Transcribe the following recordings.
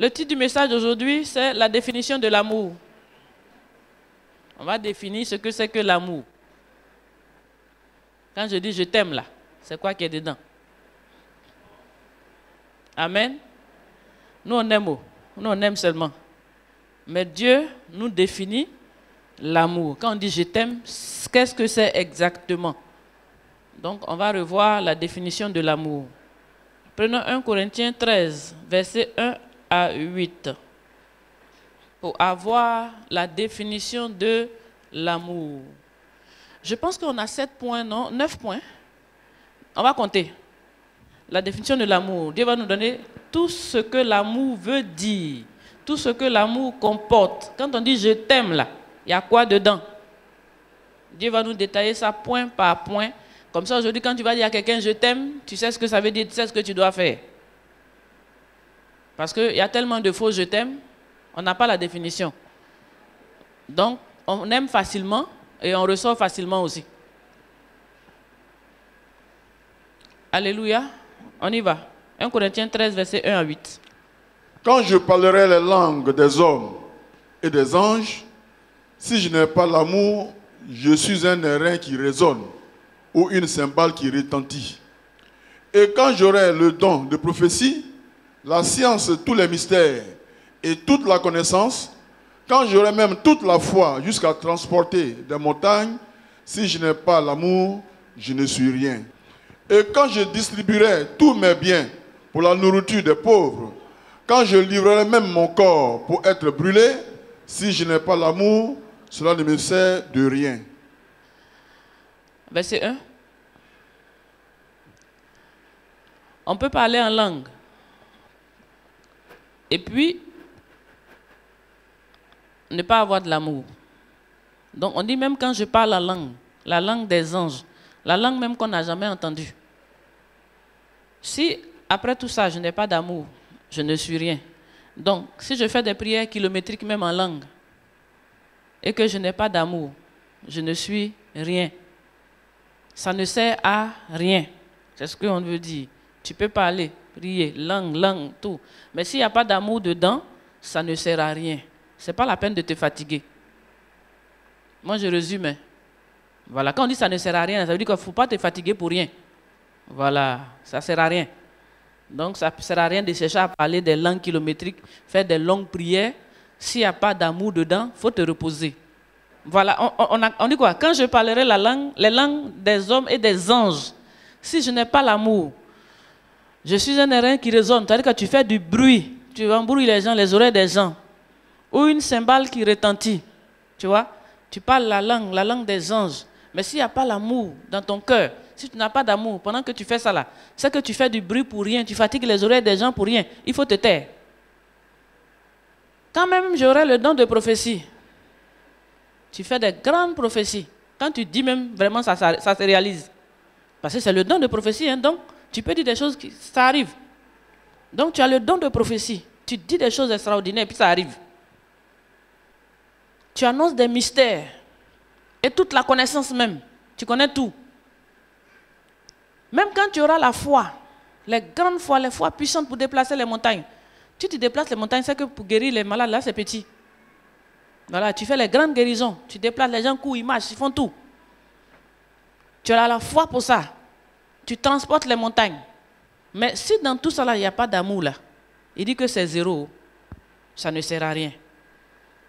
Le titre du message d'aujourd'hui, c'est la définition de l'amour. On va définir ce que c'est que l'amour. Quand je dis je t'aime là, c'est quoi qui est dedans? Amen. Nous on aime, nous on aime seulement. Mais Dieu nous définit l'amour. Quand on dit je t'aime, qu'est-ce que c'est exactement? Donc on va revoir la définition de l'amour. Prenons 1 Corinthiens 13, versets 1 à 8. Pour avoir la définition de l'amour. Je pense qu'on a 7 points, non? 9 points. On va compter. La définition de l'amour. Dieu va nous donner tout ce que l'amour veut dire. Tout ce que l'amour comporte. Quand on dit je t'aime là, il y a quoi dedans? Dieu va nous détailler ça point par point. Comme ça aujourd'hui quand tu vas dire à quelqu'un je t'aime, tu sais ce que ça veut dire, tu sais ce que tu dois faire. Parce qu'il y a tellement de faux je t'aime, on n'a pas la définition. Donc on aime facilement et on ressort facilement aussi. Alléluia. On y va. 1 Corinthiens 13, verset 1 à 8. Quand je parlerai les langues des hommes et des anges, si je n'ai pas l'amour, je suis un airain qui résonne ou une cymbale qui retentit. Et quand j'aurai le don de prophétie, la science, tous les mystères et toute la connaissance, quand j'aurai même toute la foi jusqu'à transporter des montagnes, si je n'ai pas l'amour, je ne suis rien. Et quand je distribuerai tous mes biens pour la nourriture des pauvres, quand je livrerai même mon corps pour être brûlé, si je n'ai pas l'amour, cela ne me sert de rien. Verset 1. On peut parler en langue. Et puis, ne pas avoir de l'amour. Donc on dit même quand je parle la langue des anges, la langue même qu'on n'a jamais entendue. Si après tout ça je n'ai pas d'amour, je ne suis rien. Donc si je fais des prières kilométriques même en langue et que je n'ai pas d'amour, je ne suis rien. Ça ne sert à rien. C'est ce qu'on veut dire. Tu peux parler, prier, langue, tout. Mais s'il n'y a pas d'amour dedans, ça ne sert à rien. Ce n'est pas la peine de te fatiguer. Moi, je résume. Voilà, quand on dit ça ne sert à rien, ça veut dire qu'il ne faut pas te fatiguer pour rien. Voilà, ça ne sert à rien. Donc, ça ne sert à rien de chercher à parler des langues kilométriques, faire des longues prières. S'il n'y a pas d'amour dedans, il faut te reposer. Voilà, on dit quoi? Quand je parlerai les langues des hommes et des anges, si je n'ai pas l'amour, je suis un airain qui résonne. C'est-à-dire que tu fais du bruit, tu embrouilles les oreilles des gens. Ou une cymbale qui retentit. Tu vois? Tu parles la langue des anges. Mais s'il n'y a pas l'amour dans ton cœur, si tu n'as pas d'amour, pendant que tu fais ça là, c'est que tu fais du bruit pour rien, tu fatigues les oreilles des gens pour rien. Il faut te taire. Quand même j'aurai le don de prophétie, tu fais des grandes prophéties. Quand tu dis même, vraiment ça se réalise. Parce que c'est le don de prophétie, hein, donc tu peux dire des choses, ça arrive. Donc tu as le don de prophétie. Tu dis des choses extraordinaires et puis ça arrive. Tu annonces des mystères et toute la connaissance même. Tu connais tout. Même quand tu auras la foi, les grandes foi, les foi puissantes pour déplacer les montagnes. Tu te déplaces les montagnes, c'est que pour guérir les malades, là c'est petit. Voilà, tu fais les grandes guérisons. Tu déplaces les gens, courent, ils marchent, ils font tout. Tu as la foi pour ça. Tu transportes les montagnes. Mais si dans tout ça là, il n'y a pas d'amour là, il dit que c'est zéro, ça ne sert à rien.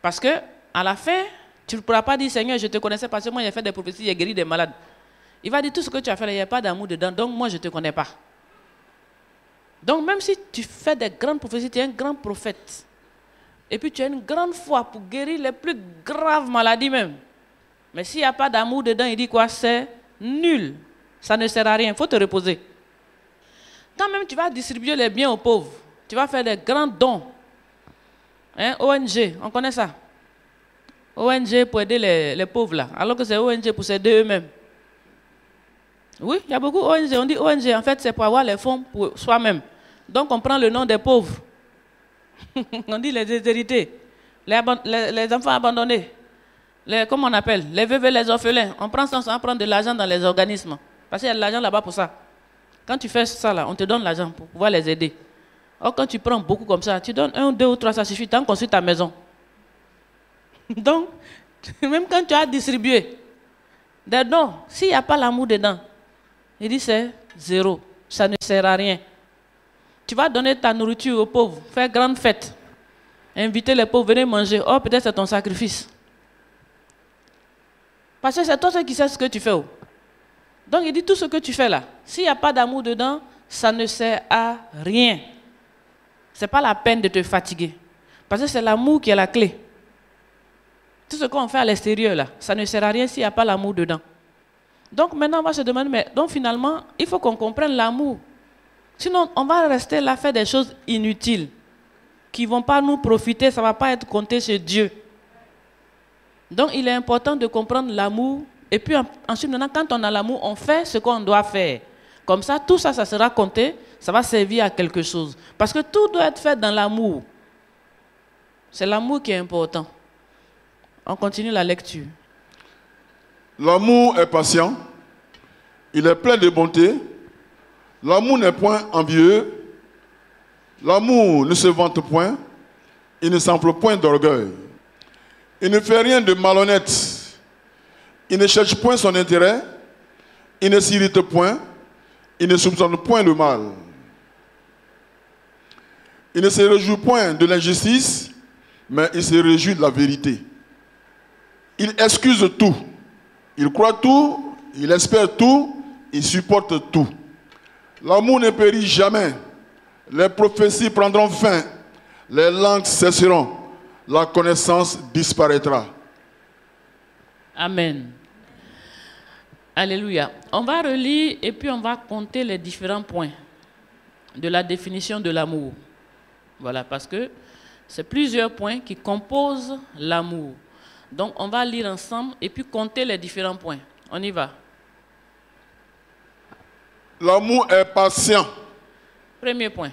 Parce que à la fin, tu ne pourras pas dire Seigneur, je te connaissais parce que moi j'ai fait des prophéties, j'ai guéri des malades. Il va dire tout ce que tu as fait, il n'y a pas d'amour dedans, donc moi je ne te connais pas. Donc même si tu fais des grandes prophéties, tu es un grand prophète. Et puis tu as une grande foi pour guérir les plus graves maladies même. Mais s'il n'y a pas d'amour dedans, il dit quoi? C'est nul. Ça ne sert à rien, il faut te reposer. Quand même tu vas distribuer les biens aux pauvres, tu vas faire des grands dons. Hein, ONG, on connaît ça. ONG pour aider les pauvres là, alors que c'est ONG pour s'aider eux-mêmes. Oui, il y a beaucoup d'ONG. On dit ONG, en fait, c'est pour avoir les fonds pour soi-même. Donc, on prend le nom des pauvres. On dit les déshérités, les enfants abandonnés, comment on appelle, les veuves et les orphelins. On prend ça, on prend de l'argent dans les organismes. Parce qu'il y a de l'argent là-bas pour ça. Quand tu fais ça, là, on te donne l'argent pour pouvoir les aider. Or, quand tu prends beaucoup comme ça, tu donnes 1, 2 ou 3, ça suffit, tu as construit ta maison. Donc, même quand tu as distribué des dons, s'il n'y a pas l'amour dedans, il dit c'est 0, ça ne sert à rien. Tu vas donner ta nourriture aux pauvres, faire grande fête, inviter les pauvres, venir manger. Oh, peut-être c'est ton sacrifice. Parce que c'est toi qui sais ce que tu fais. Donc il dit tout ce que tu fais là, s'il n'y a pas d'amour dedans, ça ne sert à rien. Ce n'est pas la peine de te fatiguer. Parce que c'est l'amour qui est la clé. Tout ce qu'on fait à l'extérieur là, ça ne sert à rien s'il n'y a pas l'amour dedans. Donc maintenant on va se demander, mais donc finalement, il faut qu'on comprenne l'amour. Sinon on va rester là, faire des choses inutiles, qui ne vont pas nous profiter, ça ne va pas être compté chez Dieu. Donc il est important de comprendre l'amour. Et puis ensuite, maintenant, quand on a l'amour, on fait ce qu'on doit faire. Comme ça, tout ça, ça sera compté, ça va servir à quelque chose. Parce que tout doit être fait dans l'amour. C'est l'amour qui est important. On continue la lecture. L'amour est patient, il est plein de bonté. L'amour n'est point envieux. L'amour ne se vante point, il ne s'enfle point d'orgueil. Il ne fait rien de malhonnête. Il ne cherche point son intérêt, il ne s'irrite point, il ne soupçonne point le mal. Il ne se réjouit point de l'injustice, mais il se réjouit de la vérité. Il excuse tout, il croit tout, il espère tout, il supporte tout. L'amour ne périt jamais, les prophéties prendront fin, les langues cesseront, la connaissance disparaîtra. Amen. Alléluia. On va relire et puis on va compter les différents points de la définition de l'amour. Voilà, parce que c'est plusieurs points qui composent l'amour. Donc on va lire ensemble et puis compter les différents points. On y va. L'amour est patient. Premier point.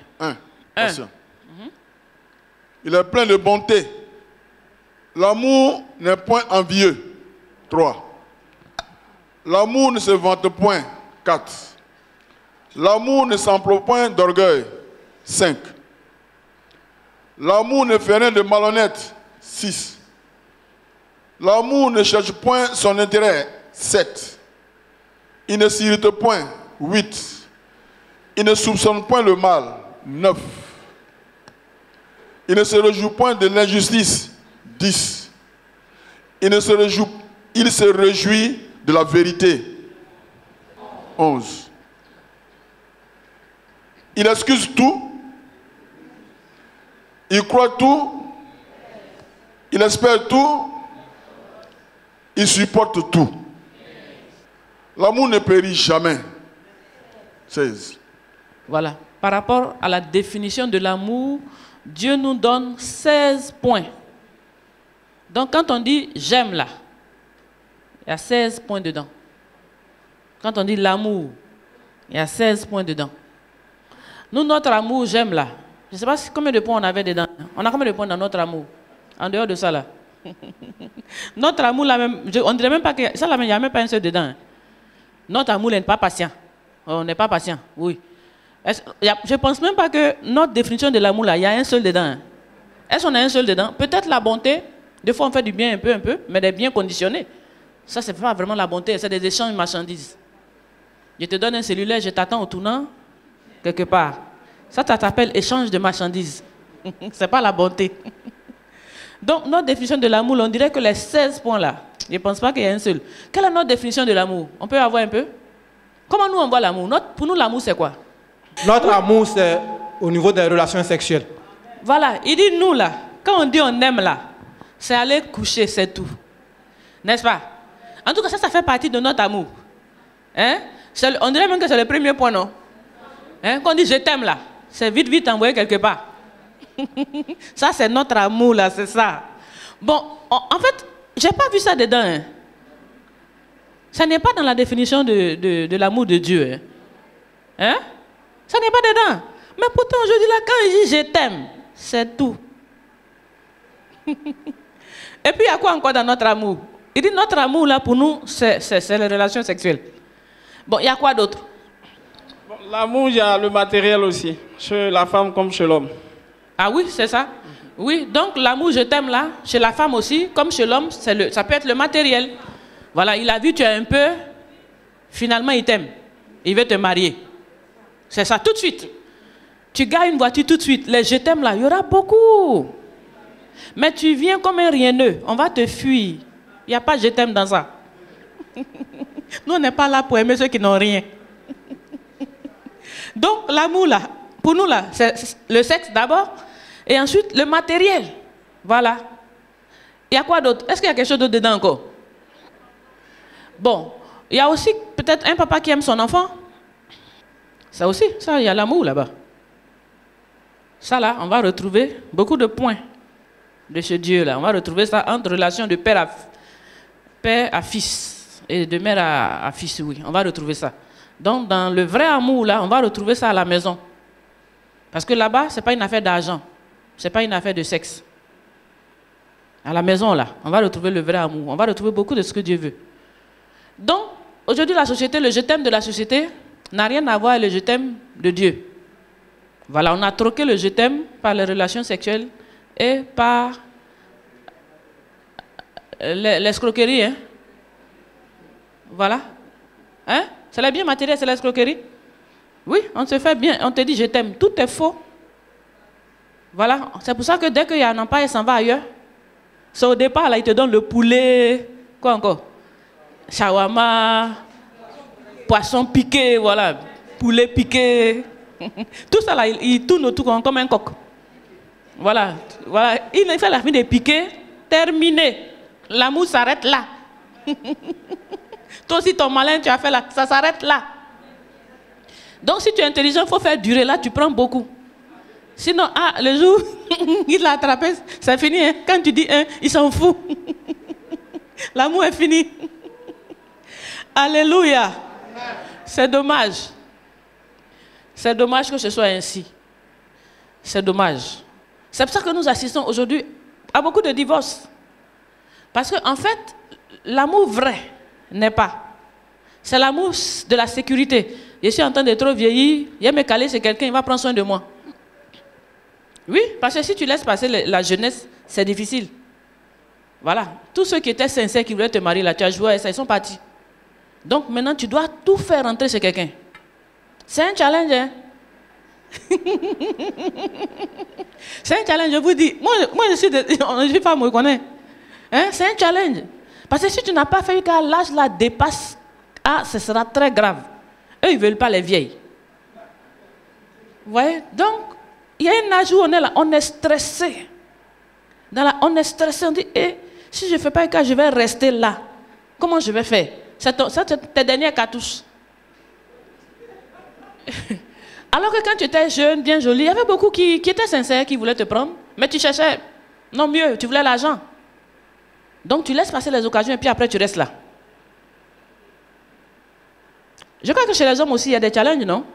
Patient. Il est plein de bonté. L'amour n'est point envieux. 3. L'amour ne se vante point. 4. L'amour ne s'emploie point d'orgueil. 5. L'amour ne fait rien de malhonnête. 6. L'amour ne cherche point son intérêt. 7. Il ne s'irrite point. 8. Il ne soupçonne point le mal. 9. Il ne se réjouit point de l'injustice. 10. Il se réjouit de la vérité. 11. Il excuse tout. Il croit tout. Il espère tout. Il supporte tout. L'amour ne périt jamais. 16. Voilà. Par rapport à la définition de l'amour, Dieu nous donne 16 points. Donc quand on dit j'aime là, il y a 16 points dedans. Quand on dit l'amour, il y a 16 points dedans. Nous, notre amour, j'aime là. Je ne sais pas combien de points on avait dedans. On a combien de points dans notre amour? En dehors de ça là. Notre amour là même, on ne dirait même pas que ça là, il n'y a même pas un seul dedans. Notre amour n'est pas patient. On n'est pas patient, oui. Je ne pense même pas que notre définition de l'amour là, il y a un seul dedans. Est-ce qu'on a un seul dedans? Peut-être la bonté. Des fois on fait du bien un peu, mais des biens conditionnés. Ça, c'est pas vraiment la bonté, c'est des échanges de marchandises. Je te donne un cellulaire, je t'attends au tournant, quelque part. Ça t'appelle échange de marchandises. C'est pas la bonté. Donc, notre définition de l'amour, on dirait que les 16 points là, je ne pense pas qu'il y ait un seul. Quelle est notre définition de l'amour? On peut avoir un peu? Comment nous on voit l'amour? Pour nous, l'amour, c'est quoi? Notre amour, c'est au niveau des relations sexuelles. Voilà, il dit nous là, quand on dit on aime là, c'est aller coucher, c'est tout. N'est-ce pas? En tout cas, ça fait partie de notre amour. Hein? On dirait même que c'est le premier point, non? Hein? Quand on dit je t'aime là, c'est vite envoyé quelque part. Ça, c'est notre amour là, c'est ça. Bon, en fait, je n'ai pas vu ça dedans. Hein? Ça n'est pas dans la définition de l'amour de Dieu. Hein? Hein? Ça n'est pas dedans. Mais pourtant, aujourd'hui là, quand il dit je t'aime, c'est tout. Et puis, il y a quoi encore dans notre amour? Il dit notre amour, là, pour nous, c'est les relations sexuelles. Bon, il y a quoi d'autre? L'amour, il y a le matériel aussi, chez la femme comme chez l'homme. Ah oui, c'est ça. Oui, donc l'amour, je t'aime là, chez la femme aussi, comme chez l'homme, ça peut être le matériel. Voilà, il a vu tu as un peu, finalement il t'aime. Il veut te marier. C'est ça, tout de suite. Tu gagnes une voiture tout de suite. Les je t'aime là, il y aura beaucoup. Mais tu viens comme un rieneux, on va te fuir. Il n'y a pas je t'aime dans ça. Nous, on n'est pas là pour aimer ceux qui n'ont rien. Donc, l'amour, là, pour nous, là, c'est le sexe d'abord, et ensuite, le matériel. Voilà. Il y a quoi d'autre? Est-ce qu'il y a quelque chose d'autre dedans encore? Bon, il y a aussi peut-être un papa qui aime son enfant. Ça aussi, ça, il y a l'amour là-bas. Ça, là, on va retrouver beaucoup de points de ce Dieu-là. On va retrouver ça entre relation de père à fils et de mère à fils, oui. On va retrouver ça. Donc, dans le vrai amour, là, on va retrouver ça à la maison. Parce que là-bas, ce n'est pas une affaire d'argent. Ce n'est pas une affaire de sexe. À la maison, là, on va retrouver le vrai amour. On va retrouver beaucoup de ce que Dieu veut. Donc, aujourd'hui, la société, le je t'aime de la société n'a rien à voir avec le je t'aime de Dieu. Voilà, on a troqué le je t'aime par les relations sexuelles et par l'escroquerie. Hein? Voilà. Hein? C'est la bien matériel, c'est l'escroquerie. Oui, on se fait bien, on te dit je t'aime. Tout est faux. Voilà, c'est pour ça que dès qu'il y a un empire, il s'en va ailleurs. C'est au départ, là, il te donne le poulet, quoi encore? Shawarma, poisson piqué, voilà, poulet piqué. Tout ça, là, il tourne autour comme un coq. Voilà, voilà. Il fait la fin de piquer, terminé. L'amour s'arrête là. Toi aussi, ton malin, tu as fait là, ça s'arrête là. Donc, si tu es intelligent, il faut faire durer. Là, tu prends beaucoup. Sinon, le jour, il l'a attrapé, c'est fini. Hein? Quand tu dis un, il s'en fout. L'amour est fini. Alléluia. C'est dommage. C'est dommage que ce soit ainsi. C'est dommage. C'est pour ça que nous assistons aujourd'hui à beaucoup de divorces. Parce qu'en fait, l'amour vrai n'est pas. C'est l'amour de la sécurité. Je suis en train de trop vieillir, je vais me caler chez quelqu'un, il va prendre soin de moi. Oui, parce que si tu laisses passer la jeunesse, c'est difficile. Voilà. Tous ceux qui étaient sincères, qui voulaient te marier, là, tu as joué à ça, ils sont partis. Donc maintenant, tu dois tout faire rentrer chez quelqu'un. C'est un challenge, hein? C'est un challenge, je vous dis. Moi je suis femme, je connais. Hein? C'est un challenge. Parce que si tu n'as pas fait qu'à l'âge là dépasse, ce sera très grave. Eux, ils ne veulent pas les vieilles. Vous voyez? Donc, il y a un âge où on est là, on est stressé. On est stressé, on dit, si je ne fais pas cas, je vais rester là. Comment je vais faire? C'est tes dernières cartouches. Alors que quand tu étais jeune, bien jolie, il y avait beaucoup qui étaient sincères, qui voulaient te prendre, mais tu cherchais, non mieux, tu voulais l'argent. Donc tu laisses passer les occasions et puis après tu restes là. Je crois que chez les hommes aussi, il y a des challenges, non?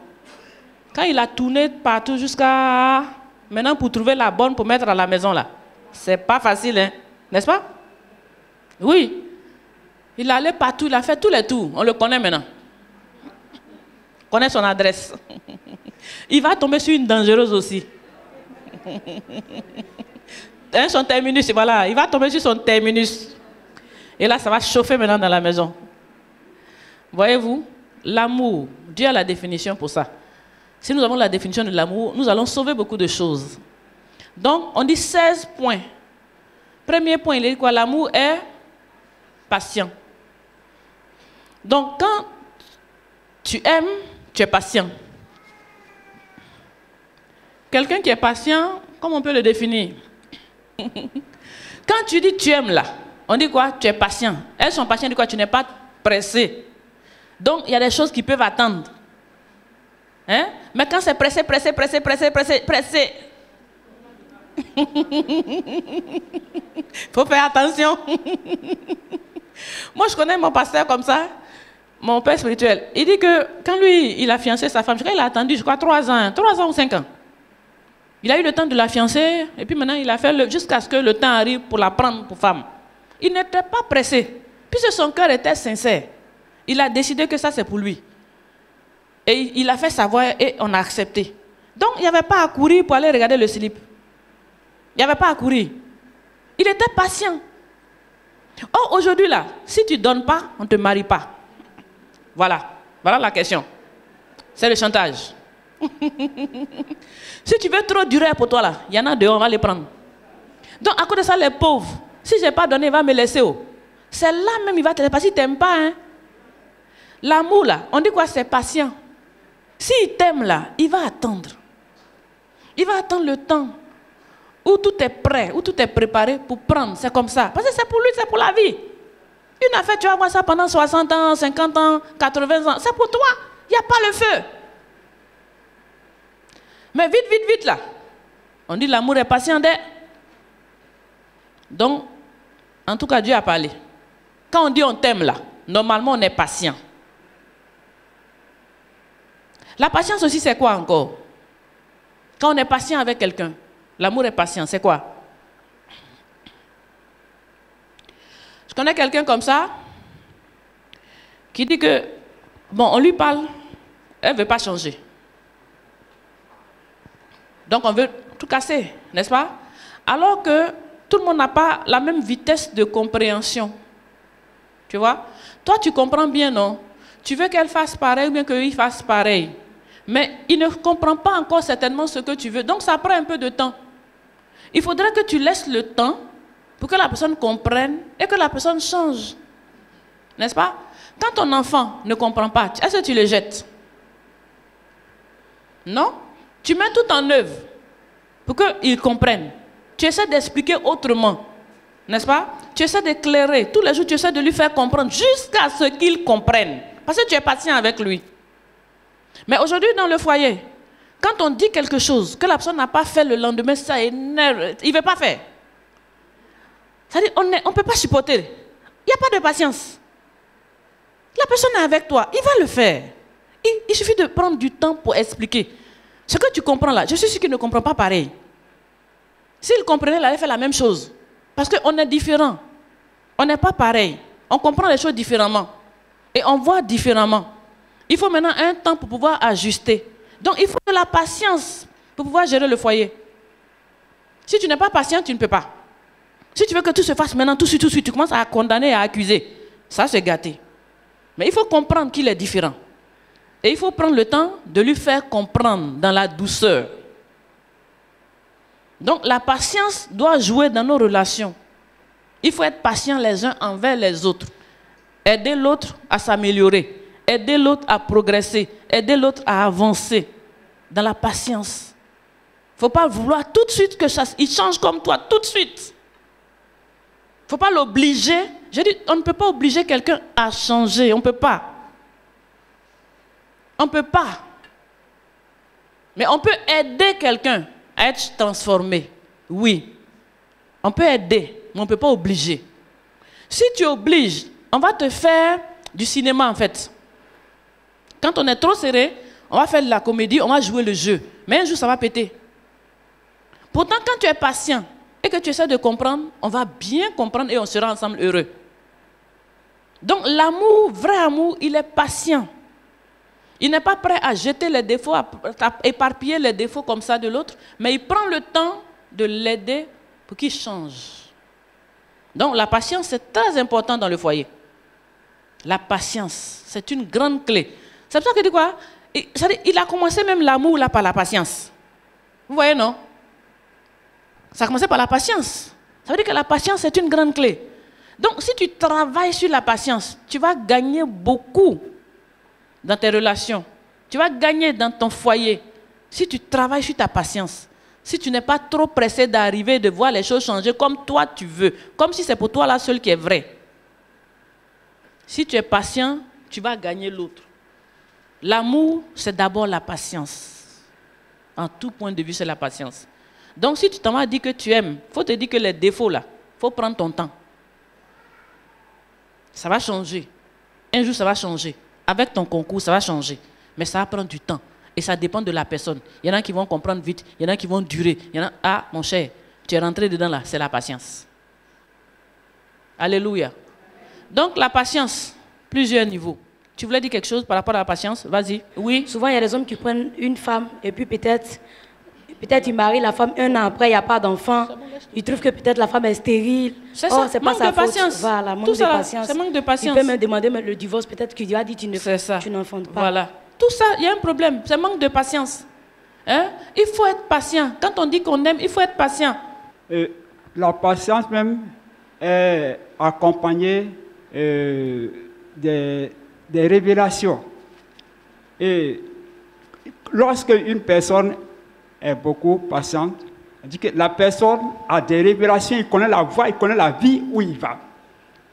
Quand il a tourné partout jusqu'à maintenant pour trouver la bonne pour mettre à la maison là, c'est pas facile, hein? N'est-ce pas? Oui. Il allait partout, il a fait tous les tours. On le connaît maintenant. On connaît son adresse. Il va tomber sur une dangereuse aussi. Son terminus, voilà. Il va tomber sur son terminus. Et là, ça va chauffer maintenant dans la maison. Voyez-vous, l'amour, Dieu a la définition pour ça. Si nous avons la définition de l'amour, nous allons sauver beaucoup de choses. Donc, on dit 16 points. Premier point, il est quoi? L'amour est patient. Donc, quand tu aimes, tu es patient. Quelqu'un qui est patient, comment on peut le définir? Quand tu dis tu aimes là, on dit quoi? Tu es patient. Elles sont patientes, dit quoi? Tu n'es pas pressé. Donc, il y a des choses qui peuvent attendre. Hein? Mais quand c'est pressé, il faut faire attention. Moi, je connais mon pasteur comme ça, mon père spirituel. Il dit que quand lui, il a fiancé sa femme, je crois qu'il a attendu, 3 ans ou 5 ans. Il a eu le temps de la fiancer, et puis maintenant, il a fait jusqu'à ce que le temps arrive pour la prendre pour femme. Il n'était pas pressé, puisque son cœur était sincère. Il a décidé que ça, c'est pour lui. Et il a fait savoir et on a accepté. Donc, il n'y avait pas à courir pour aller regarder le slip. Il n'y avait pas à courir. Il était patient. Oh, aujourd'hui là, si tu ne donnes pas, on ne te marie pas. Voilà. Voilà la question. C'est le chantage. Si tu veux trop durer pour toi là, il y en a deux, on va les prendre. Donc, à cause de ça, les pauvres, si je n'ai pas donné, il va me laisser. C'est là même, il va te laisser. Parce qu'il ne t'aime pas. Hein. L'amour là, on dit quoi? C'est patient. S'il t'aime là, il va attendre. Il va attendre le temps où tout est prêt, où tout est préparé pour prendre. C'est comme ça. Parce que c'est pour lui, c'est pour la vie. Une affaire, tu vas voir ça pendant 60 ans, 50 ans, 80 ans. C'est pour toi. Il n'y a pas le feu. Mais vite, vite, vite là. On dit l'amour est patient. Donc, en tout cas, Dieu a parlé. Quand on dit on t'aime là, normalement on est patient. La patience aussi, c'est quoi encore? Quand on est patient avec quelqu'un, l'amour est patient, c'est quoi? Je connais quelqu'un comme ça, qui dit que, bon, on lui parle, elle ne veut pas changer. Donc on veut tout casser, n'est-ce pas? Alors que tout le monde n'a pas la même vitesse de compréhension. Tu vois? Toi, tu comprends bien, non? Tu veux qu'elle fasse pareil ou bien qu'il fasse pareil. Mais il ne comprend pas encore certainement ce que tu veux. Donc ça prend un peu de temps. Il faudrait que tu laisses le temps pour que la personne comprenne et que la personne change. N'est-ce pas? Quand ton enfant ne comprend pas, est-ce que tu le jettes? Non? Tu mets tout en œuvre pour qu'il comprenne. Tu essaies d'expliquer autrement. N'est-ce pas? Tu essaies d'éclairer. Tous les jours, tu essaies de lui faire comprendre jusqu'à ce qu'il comprenne. Parce que tu es patient avec lui. Mais aujourd'hui, dans le foyer, quand on dit quelque chose que la personne n'a pas fait le lendemain, ça énerve. Il ne veut pas faire. C'est-à-dire, on ne peut pas supporter. Il n'y a pas de patience. La personne est avec toi, il va le faire. Il suffit de prendre du temps pour expliquer. Ce que tu comprends là, je suis sûr qu'il ne comprend pas pareil. S'il comprenait, il allait faire la même chose. Parce qu'on est différents. On n'est pas pareil. On comprend les choses différemment. Et on voit différemment. Il faut maintenant un temps pour pouvoir ajuster. Donc il faut de la patience pour pouvoir gérer le foyer. Si tu n'es pas patient, tu ne peux pas. Si tu veux que tout se fasse maintenant, tout de suite, tu commences à condamner et à accuser. Ça, c'est gâté. Mais il faut comprendre qu'il est différent. Et il faut prendre le temps de lui faire comprendre dans la douceur. Donc la patience doit jouer dans nos relations. Il faut être patient les uns envers les autres. Aider l'autre à s'améliorer. Aider l'autre à progresser. Aider l'autre à avancer. Dans la patience. Il ne faut pas vouloir tout de suite qu'il change comme toi, tout de suite. Il ne faut pas l'obliger. J'ai dit, on ne peut pas obliger quelqu'un à changer. On ne peut pas. On ne peut pas. Mais on peut aider quelqu'un à être transformé. Oui. On peut aider, mais on ne peut pas obliger. Si tu obliges, on va te faire du cinéma en fait. Quand on est trop serré, on va faire de la comédie, on va jouer le jeu. Mais un jour, ça va péter. Pourtant, quand tu es patient et que tu essaies de comprendre, on va bien comprendre et on sera ensemble heureux. Donc l'amour, vrai amour, il est patient. Il n'est pas prêt à jeter les défauts, à éparpiller les défauts comme ça de l'autre, mais il prend le temps de l'aider pour qu'il change. Donc la patience, c'est très important dans le foyer. La patience, c'est une grande clé. C'est pour ça que je dis quoi? Il a commencé même l'amour là par la patience. Vous voyez, non? Ça a commencé par la patience. Ça veut dire que la patience, c'est une grande clé. Donc si tu travailles sur la patience, tu vas gagner beaucoup dans tes relations. Tu vas gagner dans ton foyer. Si tu travailles sur ta patience, si tu n'es pas trop pressé d'arriver, de voir les choses changer comme toi tu veux, comme si c'est pour toi la seule qui est vraie. Si tu es patient, tu vas gagner l'autre. L'amour, c'est d'abord la patience. En tout point de vue, c'est la patience. Donc si tu t'en vas dire que tu aimes, il faut te dire que les défauts là, il faut prendre ton temps. Ça va changer. Un jour, ça va changer. Avec ton concours, ça va changer. Mais ça va prendre du temps. Et ça dépend de la personne. Il y en a qui vont comprendre vite. Il y en a qui vont durer. Il y en a, ah, mon cher, tu es rentré dedans là, c'est la patience. Alléluia. Donc la patience, plusieurs niveaux. Tu voulais dire quelque chose par rapport à la patience? Vas-y. Oui. Souvent, il y a des hommes qui prennent une femme et puis peut-être ils marient la femme 1 an après, il n'y a pas d'enfant. Ils trouvent que peut-être la femme est stérile. C'est ça, c'est pas manque sa de faute. patience. Voilà, manque Tout de ça, patience. c'est manque de patience. Il peut même demander le divorce, peut-être qu'il a dit tu n'enfantes pas. Voilà. Tout ça, il y a un problème. C'est manque de patience. Hein? Il faut être patient. Quand on dit qu'on aime, il faut être patient. La patience même est accompagnée des révélations. Et lorsque une personne est beaucoup patiente, on dit que la personne a des révélations, il connaît la voie, il connaît la vie où il va.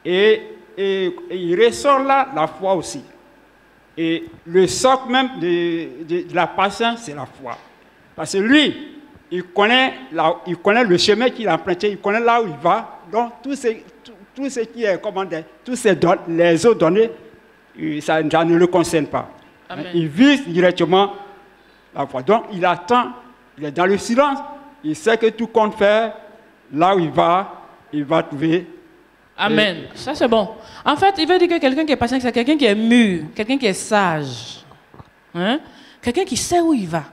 Et il ressort là la foi aussi. Et le socle même de la patience, c'est la foi. Parce que lui, il connaît le chemin qu'il a emprunté, il connaît là où il va. Donc, tout ce qui est commandé, les autres données, ça ne le concerne pas. Amen. Il vise directement la foi. Donc, il attend, il est dans le silence, il sait que tout compte faire, là où il va trouver. Amen. Ça, c'est bon. En fait, il veut dire que quelqu'un qui est patient, c'est quelqu'un qui est mûr, quelqu'un qui est sage. Hein? Quelqu'un qui sait où il va.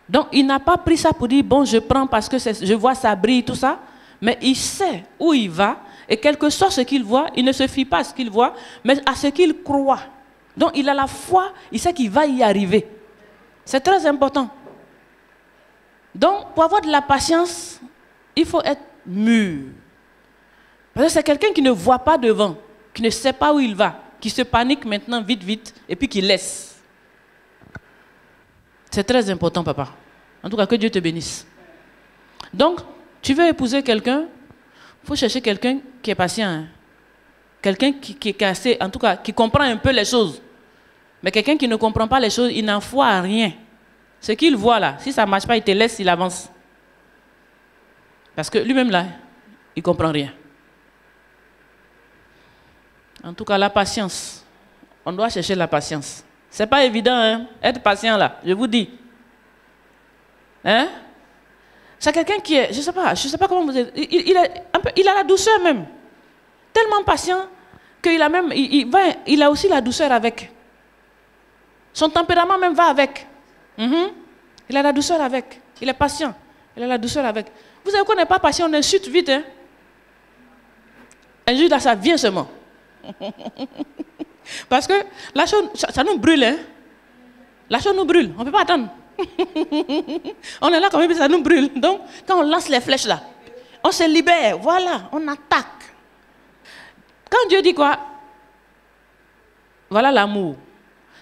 Donc, il n'a pas pris ça pour dire, bon, je prends parce que je vois ça brille, tout ça. Mais il sait où il va. Et quel que soit ce qu'il voit, il ne se fie pas à ce qu'il voit, mais à ce qu'il croit. Donc, il a la foi, il sait qu'il va y arriver. C'est très important. Donc, pour avoir de la patience, il faut être mûr. Parce que c'est quelqu'un qui ne voit pas devant, qui ne sait pas où il va, qui se panique maintenant vite, vite, et puis qui laisse. C'est très important, papa. En tout cas, que Dieu te bénisse. Donc, tu veux épouser quelqu'un, il faut chercher quelqu'un qui est patient. Hein? Quelqu'un qui est assez, en tout cas, qui comprend un peu les choses. Mais quelqu'un qui ne comprend pas les choses, il n'en voit à rien. Ce qu'il voit là, si ça ne marche pas, il te laisse, il avance. Parce que lui-même là, il ne comprend rien. En tout cas, la patience. On doit chercher la patience. Ce n'est pas évident, hein, être patient là, je vous dis. Hein? C'est quelqu'un qui est, je ne sais pas comment vous êtes, il a la douceur même. Tellement patient qu'il a même, il a aussi la douceur avec. Son tempérament même va avec. Il a la douceur avec. Il est patient. Il a la douceur avec. Vous savez qu'on n'est pas patient, on insulte vite. Hein? Un jour là, ça vient seulement. Parce que la chose, ça nous brûle. Hein? La chose nous brûle. On ne peut pas attendre. On est là quand même, ça nous brûle. Donc, quand on lance les flèches là, on se libère. Voilà, on attaque. Quand Dieu dit quoi? Voilà l'amour.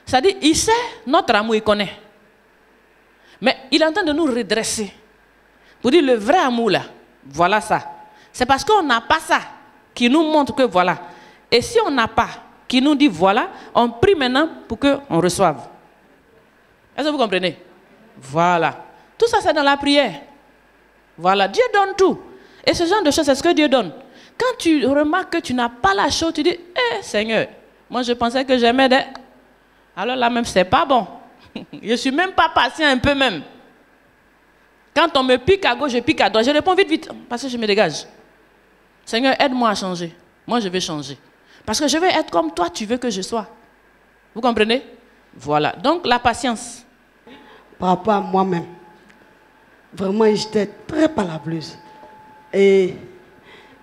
Ça dit, il sait notre amour, il connaît. Mais il est en train de nous redresser. Pour dire le vrai amour là, voilà ça. C'est parce qu'on n'a pas ça qui nous montre que voilà. Et si on n'a pas, qui nous dit voilà, on prie maintenant pour qu'on reçoive. Est-ce que vous comprenez? Voilà. Tout ça c'est dans la prière. Voilà. Dieu donne tout. Et ce genre de choses, c'est ce que Dieu donne. Quand tu remarques que tu n'as pas la chose, tu dis, Seigneur, moi je pensais que j'aimais des... Alors là même, c'est pas bon. Je ne suis même pas patient un peu même. Quand on me pique à gauche, je pique à droite. Je réponds vite, vite, parce que je me dégage. Seigneur, aide-moi à changer. Moi, je vais changer. Parce que je veux être comme toi, tu veux que je sois. Vous comprenez? Voilà. Donc, la patience. Par rapport à moi-même, vraiment, j'étais très palabreuse. Et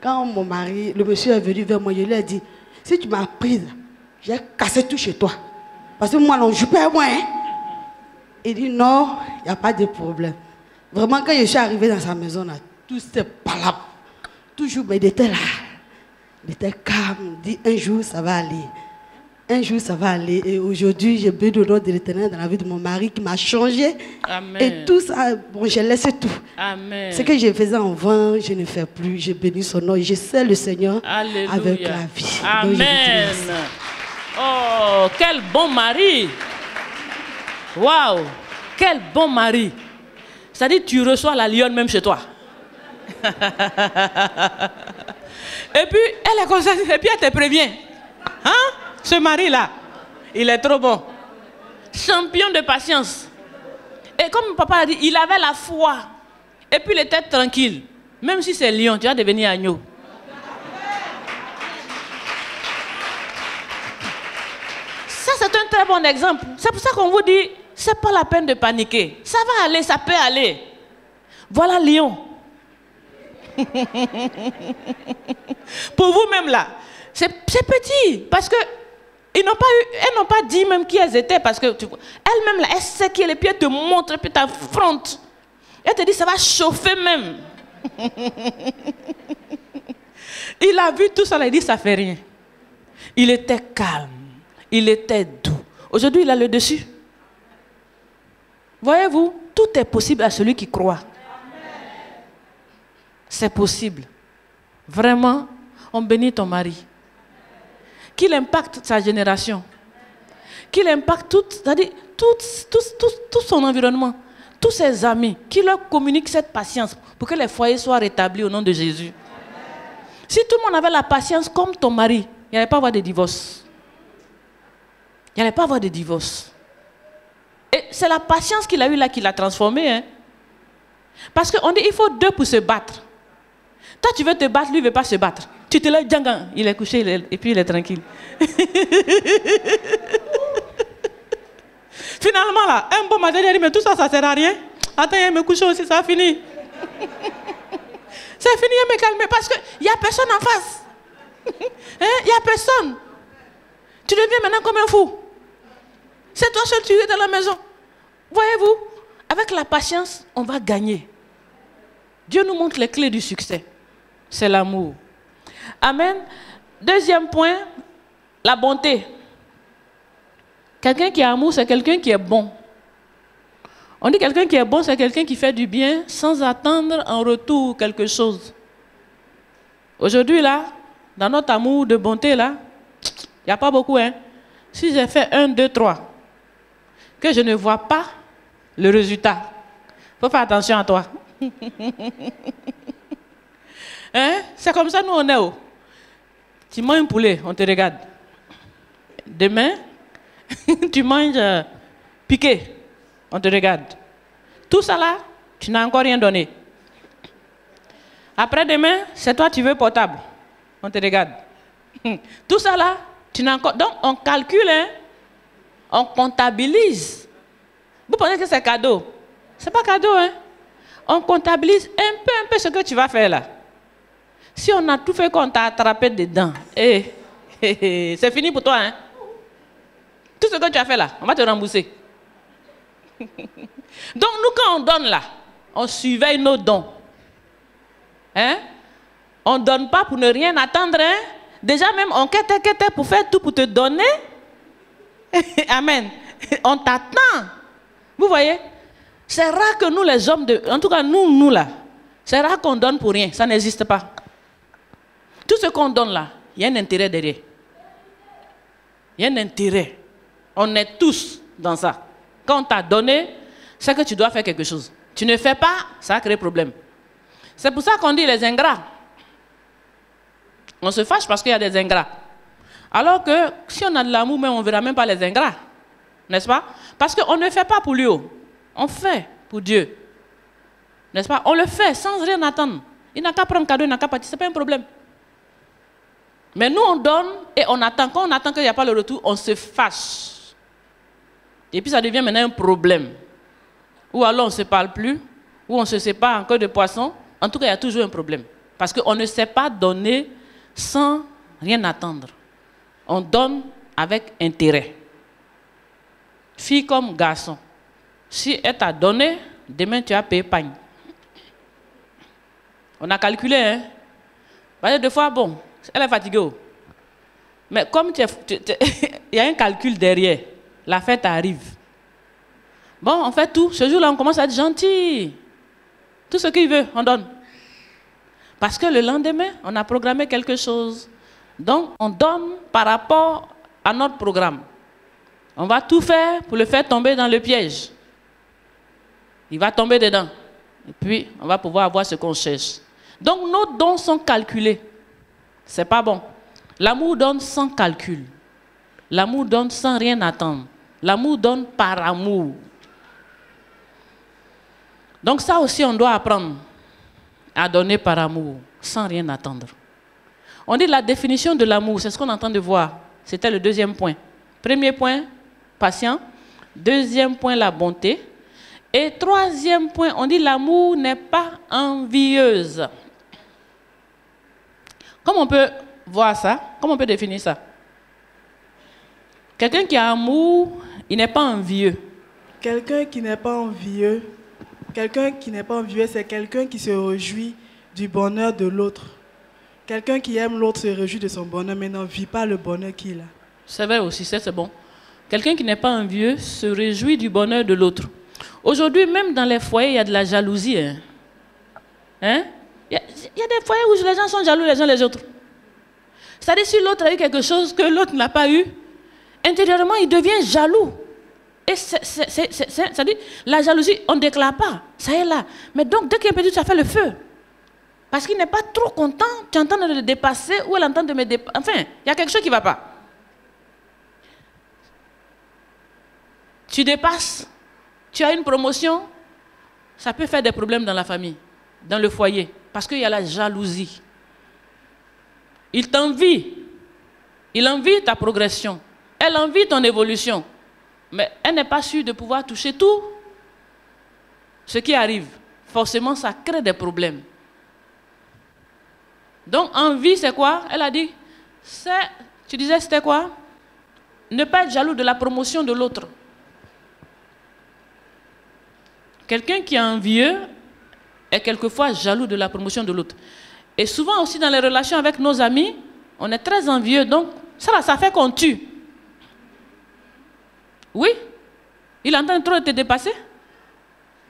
quand mon mari, le monsieur est venu vers moi, je lui ai dit, si tu m'as prise, j'ai cassé tout chez toi. Parce que moi, non, je perds moi. Hein? Il dit, non, il n'y a pas de problème. Vraiment, quand je suis arrivée dans sa maison, là, tout c'était palabre. Toujours, mais il était là. Il était calme. Il dit, un jour, ça va aller. Un jour, ça va aller. Et aujourd'hui, j'ai béni le nom de l'Éternel dans la vie de mon mari qui m'a changé. Amen. Et tout ça, bon, j'ai laissé tout. Amen. Ce que je faisais en vain, je ne fais plus. J'ai béni son nom et je sais le Seigneur. Alléluia. Avec la vie. Amen. Oh, quel bon mari. Waouh, quel bon mari. C'est-à-dire tu reçois la lionne même chez toi. Et puis, elle est comme ça, et puis elle te prévient. Hein? Ce mari-là, il est trop bon. Champion de patience. Et comme papa a dit, il avait la foi. Et puis il était tranquille. Même si c'est lion, tu vas devenir agneau. c'est un très bon exemple. C'est pour ça qu'on vous dit, c'est pas la peine de paniquer. Ça va aller, ça peut aller. Voilà Lyon. Pour vous-même là, c'est petit. Parce que elles n'ont pas dit même qui elles étaient. Parce que elle-même là, elle sait qui est les pieds, te montre, puis t'affronte. Elle te dit, ça va chauffer même. Il a vu tout ça, il a dit, ça fait rien. Il était calme, il était doux. Aujourd'hui, il a le dessus. Voyez-vous, tout est possible à celui qui croit. C'est possible. Vraiment, on bénit ton mari. Qu'il impacte sa génération. Qu'il impacte tout son environnement. Tous ses amis. Qu'il leur communique cette patience pour que les foyers soient rétablis au nom de Jésus. Si tout le monde avait la patience comme ton mari, il n'y allait pas avoir de divorce. Il n'y allait pas avoir de divorce. Et c'est la patience qu'il a eue là qui l'a transformé. Hein? Parce qu'on dit il faut deux pour se battre. Toi, tu veux te battre, lui ne veut pas se battre. Tu te lèves, il est couché et puis il est tranquille. Finalement, là, un bon matin, il a dit, mais tout ça, ça ne sert à rien. Attends, il me couche aussi, ça a fini. C'est fini, il me calme parce qu'il n'y a personne en face. Il n'y a personne. Tu deviens maintenant comme un fou. C'est toi seul, tu es dans la maison. Voyez-vous, avec la patience, on va gagner. Dieu nous montre les clés du succès. C'est l'amour. Amen. Deuxième point, la bonté. Quelqu'un qui a amour, c'est quelqu'un qui est bon. On dit quelqu'un qui est bon, c'est quelqu'un qui fait du bien sans attendre en retour quelque chose. Aujourd'hui, là, dans notre amour de bonté, là, il n'y a pas beaucoup. Hein. Si j'ai fait 1, 2, 3, que je ne vois pas le résultat, il faut faire attention à toi. Hein? C'est comme ça, nous, on est où? Tu manges un poulet, on te regarde. Demain, tu manges piqué, on te regarde. Tout ça là, tu n'as encore rien donné. Après demain, c'est toi tu veux portable, on te regarde. Tout ça là, tu n'as encore... Donc on calcule, hein? On comptabilise. Vous pensez que c'est cadeau? C'est pas cadeau, hein? On comptabilise un peu ce que tu vas faire là. Si on a tout fait qu'on t'a attrapé dedans, c'est fini pour toi, hein? Tout ce que tu as fait là, on va te rembourser. Donc nous, quand on donne là, on surveille nos dons. Hein? On ne donne pas pour ne rien attendre. Hein? Déjà même, on quête pour faire tout pour te donner. Amen. On t'attend. Vous voyez? C'est rare que nous, les hommes, en tout cas nous là, c'est rare qu'on donne pour rien. Ça n'existe pas. Tout ce qu'on donne là, il y a un intérêt derrière. Il y a un intérêt. On est tous dans ça. Quand on t'a donné, c'est que tu dois faire quelque chose. Tu ne fais pas, ça crée problème. C'est pour ça qu'on dit les ingrats. On se fâche parce qu'il y a des ingrats. Alors que si on a de l'amour, on ne verra même pas les ingrats. N'est-ce pas? Parce qu'on ne fait pas pour lui. On fait pour Dieu. N'est-ce pas? On le fait sans rien attendre. Il n'a qu'à prendre un cadeau, il n'a qu'à partir. Ce n'est pas un problème. Mais nous, on donne et on attend. Quand on attend qu'il n'y a pas le retour, on se fâche. Et puis ça devient maintenant un problème. Ou alors on ne se parle plus, ou on se sépare encore de poisson. En tout cas, il y a toujours un problème. Parce qu'on ne sait pas donner sans rien attendre. On donne avec intérêt. Fille comme garçon. Si elle t'a donné, demain tu as payé pagne. On a calculé, hein. Parce que des fois, bon, elle est fatiguée. Mais comme il y a un calcul derrière, la fête arrive. Bon, on fait tout. Ce jour-là, on commence à être gentil. Tout ce qu'il veut, on donne. Parce que le lendemain, on a programmé quelque chose. Donc, on donne par rapport à notre programme. On va tout faire pour le faire tomber dans le piège. Il va tomber dedans. Et puis, on va pouvoir avoir ce qu'on cherche. Donc, nos dons sont calculés. C'est pas bon. L'amour donne sans calcul. L'amour donne sans rien attendre. L'amour donne par amour. Donc ça aussi, on doit apprendre à donner par amour, sans rien attendre. On dit la définition de l'amour, c'est ce qu'on est en train de voir. C'était le deuxième point. Premier point, patient. Deuxième point, la bonté. Et troisième point, on dit l'amour n'est pas envieuse. Comment on peut voir ça? Comment on peut définir ça? Quelqu'un qui a amour, il n'est pas envieux. Quelqu'un qui n'est pas envieux, c'est quelqu'un qui se réjouit du bonheur de l'autre. Quelqu'un qui aime l'autre se réjouit de son bonheur, mais n'en vit pas le bonheur qu'il a. C'est vrai aussi, c'est bon. Quelqu'un qui n'est pas envieux se réjouit du bonheur de l'autre. Aujourd'hui, même dans les foyers, il y a de la jalousie. Il y a des foyers où les gens sont jaloux les uns les autres. C'est-à-dire, si l'autre a eu quelque chose que l'autre n'a pas eu, intérieurement, il devient jaloux. Et c'est-à-dire, la jalousie, on ne déclare pas. Ça est là. Mais donc, dès qu'il est perdu, ça fait le feu. Parce qu'il n'est pas trop content, tu entends de le dépasser ou elle entend de me dépasser. Enfin, il y a quelque chose qui ne va pas. Tu dépasses, tu as une promotion, ça peut faire des problèmes dans la famille, dans le foyer, parce qu'il y a la jalousie. Il t'envie, il envie ta progression, elle envie ton évolution, mais elle n'est pas sûre de pouvoir toucher tout ce qui arrive. Forcément, ça crée des problèmes. Donc, envie, c'est quoi? Elle a dit, tu disais, c'était quoi? Ne pas être jaloux de la promotion de l'autre. Quelqu'un qui est envieux est quelquefois jaloux de la promotion de l'autre. Et souvent aussi dans les relations avec nos amis, on est très envieux. Donc, ça fait qu'on tue. Oui? Il est en train de trop te dépasser.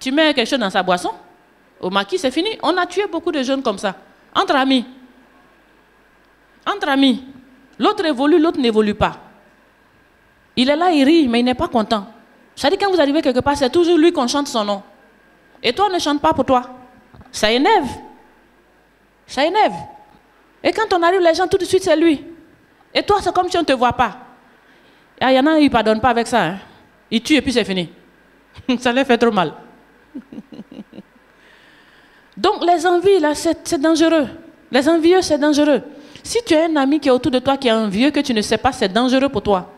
Tu mets quelque chose dans sa boisson. Au maquis, c'est fini. On a tué beaucoup de jeunes comme ça. Entre amis. Entre amis. L'autre évolue, l'autre n'évolue pas. Il est là, il rit, mais il n'est pas content. Ça dit quand vous arrivez quelque part, c'est toujours lui qu'on chante son nom. Et toi, on ne chante pas pour toi. Ça énerve. Ça énerve. Et quand on arrive, les gens, tout de suite, c'est lui. Et toi, c'est comme si on ne te voit pas. Il y en a, ils ne pardonnent pas avec ça. Hein. Ils tuent et puis c'est fini. Ça leur fait trop mal. Donc, les envies, là, c'est dangereux. Les envieux, c'est dangereux. Si tu as un ami qui est autour de toi qui est envieux, que tu ne sais pas, c'est dangereux pour toi.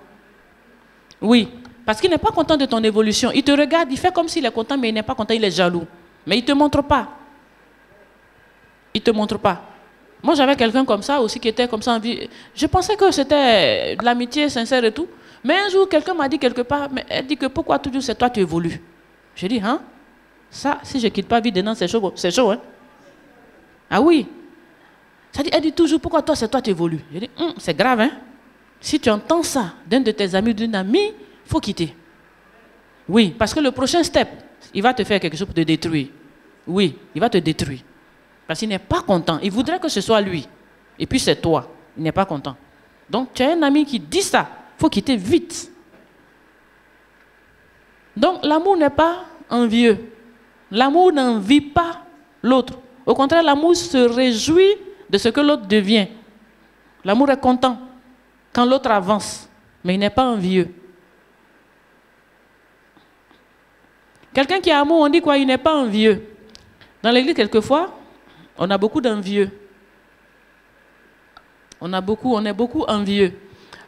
Oui. Parce qu'il n'est pas content de ton évolution. Il te regarde, il fait comme s'il est content, mais il n'est pas content, il est jaloux. Mais il ne te montre pas. Il ne te montre pas. Moi, j'avais quelqu'un comme ça aussi qui était comme ça en vie. Je pensais que c'était de l'amitié sincère et tout. Mais un jour, quelqu'un m'a dit quelque part, mais elle dit que pourquoi toujours c'est toi tu évolues. J'ai dit, hein? Ça, si je ne quitte pas Vidénan, c'est chaud, hein? Ah oui. Ça dit, elle dit toujours, pourquoi toi c'est toi tu évolues. J'ai dit, c'est grave, hein? Si tu entends ça d'un de tes amis, d'une amie, il faut quitter. Oui, parce que le prochain step, il va te faire quelque chose pour te détruire. Oui, il va te détruire. Parce qu'il n'est pas content. Il voudrait que ce soit lui. Et puis c'est toi. Il n'est pas content. Donc tu as un ami qui dit ça. Il faut quitter vite. Donc l'amour n'est pas envieux. L'amour n'envie pas l'autre. Au contraire, l'amour se réjouit de ce que l'autre devient. L'amour est content quand l'autre avance. Mais il n'est pas envieux. Quelqu'un qui a amour, on dit quoi? Il n'est pas envieux. Dans l'église, quelquefois, on a beaucoup d'envieux. On est beaucoup envieux.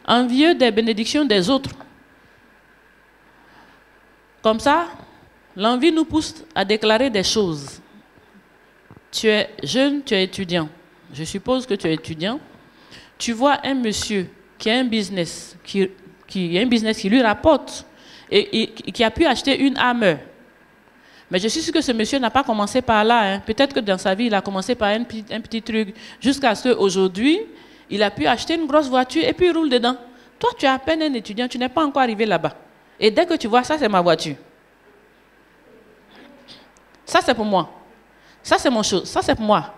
Envieux des bénédictions des autres. Comme ça, l'envie nous pousse à déclarer des choses. Tu es jeune, tu es étudiant. Je suppose que tu es étudiant. Tu vois un monsieur qui a un business, qui lui rapporte et qui a pu acheter une Hammer. Mais je suis sûr que ce monsieur n'a pas commencé par là. Hein. Peut-être que dans sa vie, il a commencé par un petit truc. Jusqu'à ce qu'aujourd'hui, il a pu acheter une grosse voiture et puis il roule dedans. Toi, tu es à peine un étudiant, tu n'es pas encore arrivé là-bas. Et dès que tu vois, ça, c'est ma voiture. Ça, c'est pour moi. Ça, c'est mon chose. Ça, c'est pour moi.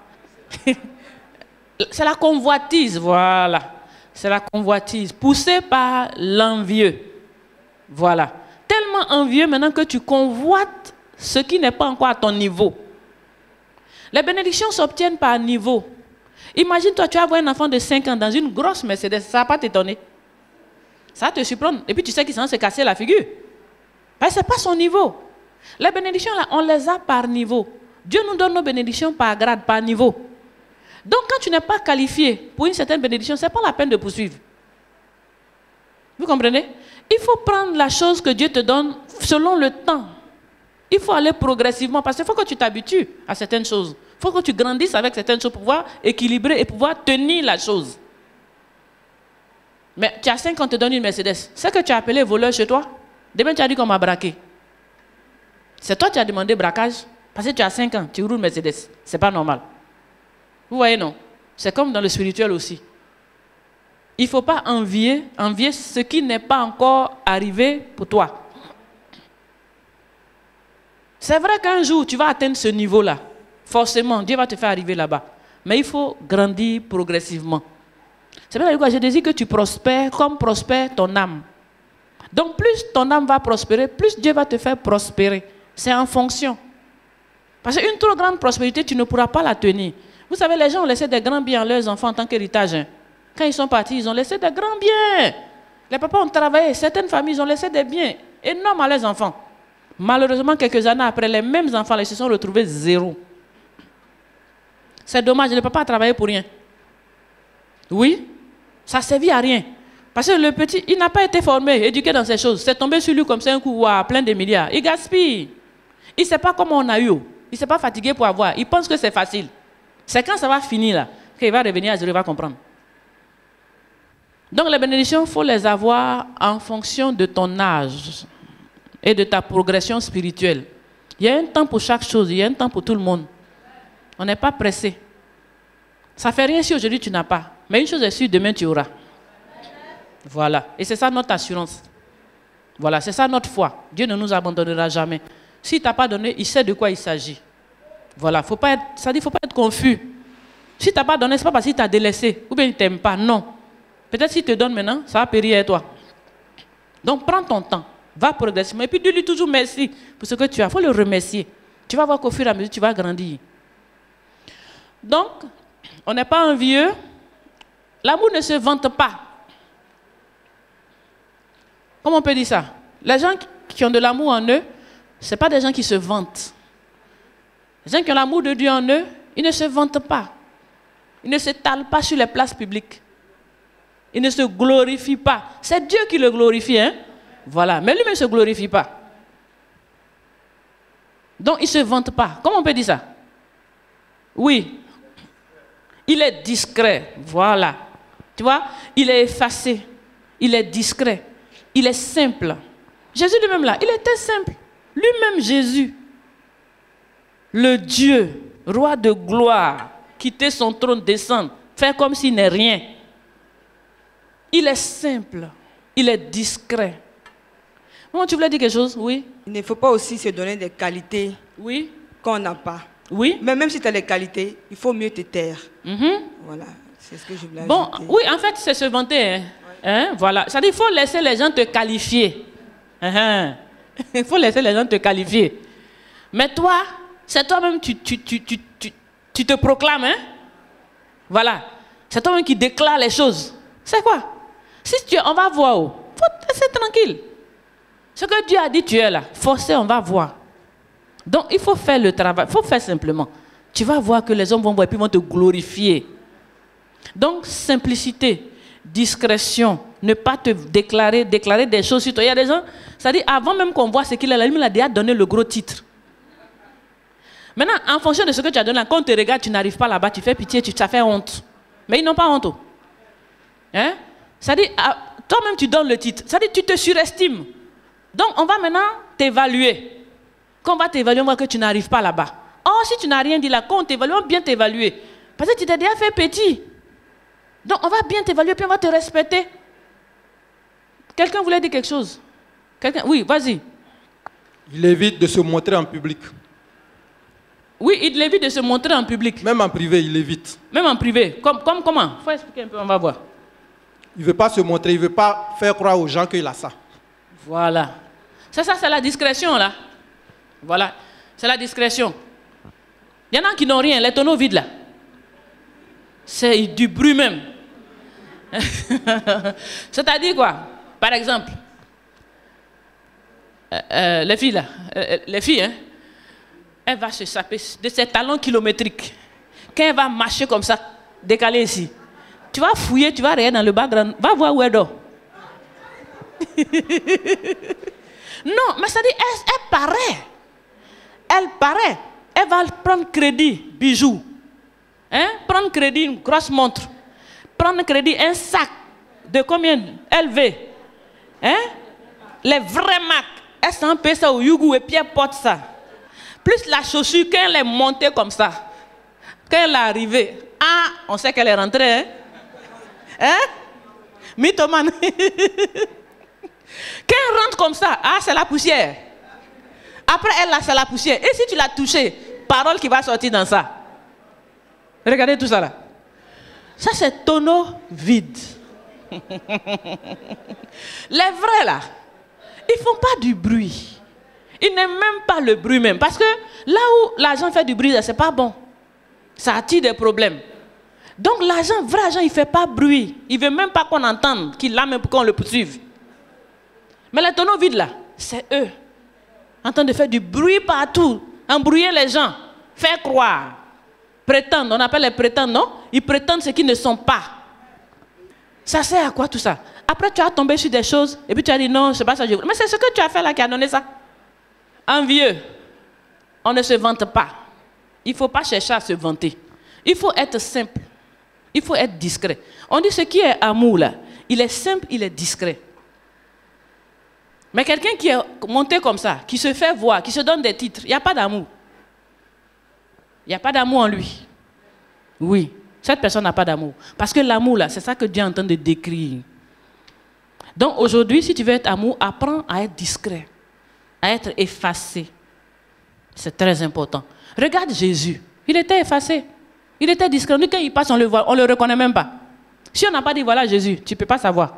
C'est la convoitise, voilà. C'est la convoitise, poussée par l'envieux. Voilà. Tellement envieux maintenant que tu convoites ce qui n'est pas encore à ton niveau. Les bénédictions s'obtiennent par niveau. Imagine-toi, tu vas avoir un enfant de 5 ans dans une grosse Mercedes, ça ne va pas t'étonner. Ça va te surprendre. Et puis tu sais qu'il s'en se casser la figure. Parce que ce n'est pas son niveau. Les bénédictions, là, on les a par niveau. Dieu nous donne nos bénédictions par grade, par niveau. Donc quand tu n'es pas qualifié pour une certaine bénédiction, ce n'est pas la peine de poursuivre. Vous comprenez? Il faut prendre la chose que Dieu te donne selon le temps. Il faut aller progressivement parce qu'il faut que tu t'habitues à certaines choses. Il faut que tu grandisses avec certaines choses pour pouvoir équilibrer et pouvoir tenir la chose. Mais tu as 5 ans, on te donne une Mercedes. C'est que tu as appelé voleur chez toi. Demain, tu as dit qu'on m'a braqué. C'est toi qui as demandé braquage. Parce que tu as 5 ans, tu roules Mercedes. C'est pas normal. Vous voyez, non? C'est comme dans le spirituel aussi. Il ne faut pas envier ce qui n'est pas encore arrivé pour toi. C'est vrai qu'un jour, tu vas atteindre ce niveau-là. Forcément, Dieu va te faire arriver là-bas. Mais il faut grandir progressivement. C'est pour ça que je désire que tu prospères comme prospère ton âme. Donc, plus ton âme va prospérer, plus Dieu va te faire prospérer. C'est en fonction. Parce qu'une trop grande prospérité, tu ne pourras pas la tenir. Vous savez, les gens ont laissé des grands biens à leurs enfants en tant qu'héritage. Hein. Quand ils sont partis, ils ont laissé des grands biens. Les papas ont travaillé. Certaines familles ont laissé des biens énormes à leurs enfants. Malheureusement, quelques années après, les mêmes enfants ils se sont retrouvés zéro. C'est dommage, le papa a travaillé pour rien. Oui, ça ne servit à rien. Parce que le petit, il n'a pas été formé, éduqué dans ces choses. C'est tombé sur lui comme ça un coup, wow, plein de milliards. Il gaspille. Il ne sait pas comment on a eu. Il ne s'est pas fatigué pour avoir. Il pense que c'est facile. C'est quand ça va finir là, qu'il va revenir à zéro, il va comprendre. Donc les bénédictions, il faut les avoir en fonction de ton âge et de ta progression spirituelle. Il y a un temps pour chaque chose, il y a un temps pour tout le monde. On n'est pas pressé. Ça ne fait rien si aujourd'hui tu n'as pas. Mais une chose est sûre, demain tu auras. Voilà. Et c'est ça notre assurance. Voilà, c'est ça notre foi. Dieu ne nous abandonnera jamais. S'il ne t'a pas donné, il sait de quoi il s'agit. Voilà, ça dit, il ne faut pas être confus. Si tu n'as pas donné, ce n'est pas parce qu'il t'a délaissé ou bien il ne t'aime pas. Non. Peut-être s'il te donne maintenant, ça va périr à toi. Donc prends ton temps, va progressivement. Et puis dis-lui toujours merci pour ce que tu as. Il faut le remercier. Tu vas voir qu'au fur et à mesure, tu vas grandir. Donc, on n'est pas envieux. L'amour ne se vante pas. Comment on peut dire ça? Les gens qui ont de l'amour en eux, ce ne sont pas des gens qui se vantent. Les gens qui ont l'amour de Dieu en eux, ils ne se vantent pas. Ils ne s'étalent pas sur les places publiques. Ils ne se glorifient pas. C'est Dieu qui le glorifie, hein? Voilà. Mais lui-même ne se glorifie pas. Donc, il ne se vante pas. Comment on peut dire ça? Oui. Il est discret. Voilà. Tu vois? Il est effacé. Il est discret. Il est simple. Jésus lui-même là, il était simple. Lui-même Jésus, le Dieu, roi de gloire, quitter son trône, descendre, faire comme s'il n'est rien. Il est simple. Il est discret. Comment tu voulais dire quelque chose? Oui. Il ne faut pas aussi se donner des qualités oui. qu'on n'a pas. Oui. Mais même si tu as les qualités, il faut mieux te taire. Voilà, c'est ce que je voulais ajouter. Bon, oui, en fait, c'est se vanter. Hein? Hein? Voilà. Ça dit, il faut laisser les gens te qualifier. Il faut laisser les gens te qualifier. Mais toi, c'est toi-même, tu te proclames. Hein? Voilà. C'est toi-même qui déclare les choses. C'est quoi? Si on va voir où? Il faut te laisser tranquille. Ce que Dieu a dit, tu es là. Forcé, on va voir. Donc, il faut faire le travail. Il faut faire simplement. Tu vas voir que les hommes vont voir et puis vont te glorifier. Donc, simplicité, discrétion, ne pas te déclarer des choses sur toi. Il y a des gens, ça dit, avant même qu'on voit ce qu'il a, il a déjà donné le gros titre. Maintenant, en fonction de ce que tu as donné, quand on te regarde, tu n'arrives pas là-bas, tu fais pitié, ça fait honte. Mais ils n'ont pas honte. Hein? Ça dit, toi-même tu donnes le titre. Ça dit, tu te surestimes. Donc, on va maintenant t'évaluer. Quand on va t'évaluer, on voit que tu n'arrives pas là-bas. Or, si tu n'as rien dit là, quand on t'évalue, on va bien t'évaluer. Parce que tu t'es déjà fait petit. Donc, on va bien t'évaluer, puis on va te respecter. Quelqu'un voulait dire quelque chose? Oui, vas-y. Il évite de se montrer en public. Oui, il évite de se montrer en public. Même en privé, il évite. Même en privé. Comme comment? Il faut expliquer un peu, on va voir. Il ne veut pas se montrer, il ne veut pas faire croire aux gens qu'il a ça. Voilà. Ça, c'est la discrétion, là. Voilà. C'est la discrétion. Il y en a qui n'ont rien, les tonneaux vides, là. C'est du bruit même. C'est-à-dire quoi? Par exemple, les filles, là, les filles, hein, elle va se saper de ses talons kilométriques. Quand elle va marcher comme ça, décaler ici, tu vas fouiller, tu vas regarder dans le background, va voir où elle dort. Non, mais ça dit, elle paraît. Elle paraît. Elle va prendre crédit, bijoux. Hein? Prendre crédit, une grosse montre. Prendre crédit, un sac de combien LV. Hein? Les vrais marques. Elle s'en paye ça au Yougou et puis elle porte ça. Plus la chaussure, quand elle est montée comme ça, quand elle est arrivée, ah, on sait qu'elle est rentrée. Hein? Hein? Mythomane. Quand elle rentre comme ça, ah, c'est la poussière. Après elle, là, c'est la poussière. Et si tu l'as touchée, parole qui va sortir dans ça. Regardez tout ça là. Ça, c'est tonneau vide. Les vrais là, ils ne font pas du bruit. Ils n'aiment même pas le bruit même. Parce que là où l'argent fait du bruit, ce n'est pas bon. Ça attire des problèmes. Donc l'argent, vrai argent, il ne fait pas bruit. Il ne veut même pas qu'on entende qu'il l'a même pour qu'on le poursuive. Mais les tonneaux vides là, c'est eux. En train de faire du bruit partout. Embrouiller les gens. Faire croire. Prétendre. On appelle les prétendants, non? Ils prétendent ce qu'ils ne sont pas. Ça sert à quoi tout ça? Après tu as tombé sur des choses et puis tu as dit non, c'est pas ça. Mais c'est ce que tu as fait là qui a donné ça. Envieux. On ne se vante pas. Il ne faut pas chercher à se vanter. Il faut être simple. Il faut être discret. On dit ce qui est amour là, il est simple, il est discret. Mais quelqu'un qui est monté comme ça, qui se fait voir, qui se donne des titres, il n'y a pas d'amour. Il n'y a pas d'amour en lui. Oui, cette personne n'a pas d'amour. Parce que l'amour là, c'est ça que Dieu est en train de décrire. Donc aujourd'hui, si tu veux être amour, apprends à être discret, à être effacé. C'est très important. Regarde Jésus, il était effacé. Il était discret. Nous, quand il passe, on le voit, on ne le reconnaît même pas. Si on n'a pas dit voilà Jésus, tu ne peux pas savoir.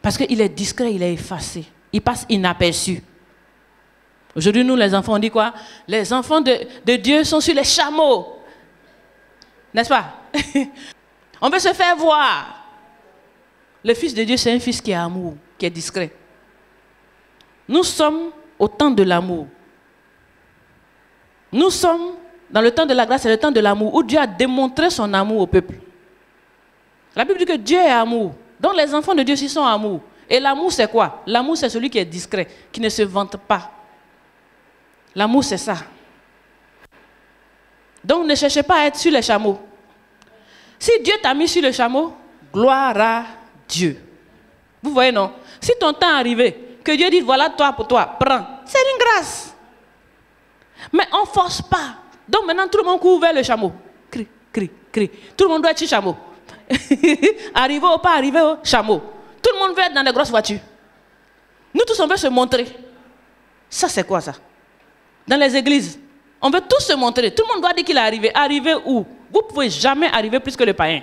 Parce qu'il est discret, il est effacé. Il passe inaperçu. Aujourd'hui, nous, les enfants, on dit quoi? Les enfants de Dieu sont sur les chameaux. N'est-ce pas? On veut se faire voir. Le Fils de Dieu, c'est un fils qui a amour, qui est discret. Nous sommes au temps de l'amour. Nous sommes dans le temps de la grâce et le temps de l'amour, où Dieu a démontré son amour au peuple. La Bible dit que Dieu est amour. Donc les enfants de Dieu, s'ils sont amour. Et l'amour, c'est quoi? L'amour, c'est celui qui est discret, qui ne se vante pas. L'amour, c'est ça. Donc ne cherchez pas à être sur les chameaux. Si Dieu t'a mis sur le chameau, gloire à Dieu. Vous voyez, non? Si ton temps est arrivé, que Dieu dit, voilà toi pour toi, prends. C'est une grâce. Mais on ne force pas. Donc maintenant, tout le monde court vers le chameau. Crie, crie, crie. Tout le monde doit être sur le chameau. Arriver ou pas arriver au chameau. Tout le monde veut être dans les grosses voitures. Nous tous, on veut se montrer. Ça, c'est quoi ça? Dans les églises, on veut tous se montrer. Tout le monde doit dire qu'il est arrivé. Arriver où? Vous ne pouvez jamais arriver plus que le païen.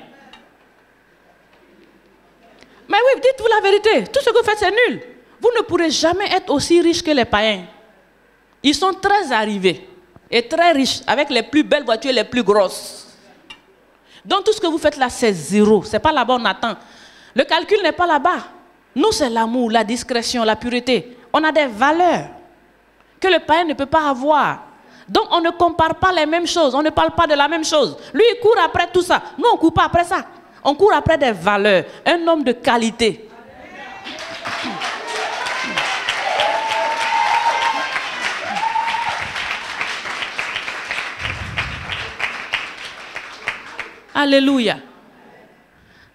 Mais oui, dites-vous la vérité. Tout ce que vous faites, c'est nul. Vous ne pourrez jamais être aussi riche que les païens. Ils sont très arrivés et très riches, avec les plus belles voitures, les plus grosses. Donc tout ce que vous faites là, c'est zéro. Ce n'est pas là-bas, on attend. Le calcul n'est pas là-bas. Nous, c'est l'amour, la discrétion, la pureté. On a des valeurs que le païen ne peut pas avoir. Donc on ne compare pas les mêmes choses, on ne parle pas de la même chose. Lui, il court après tout ça. Nous, on ne court pas après ça. On court après des valeurs. Un homme de qualité. Alléluia.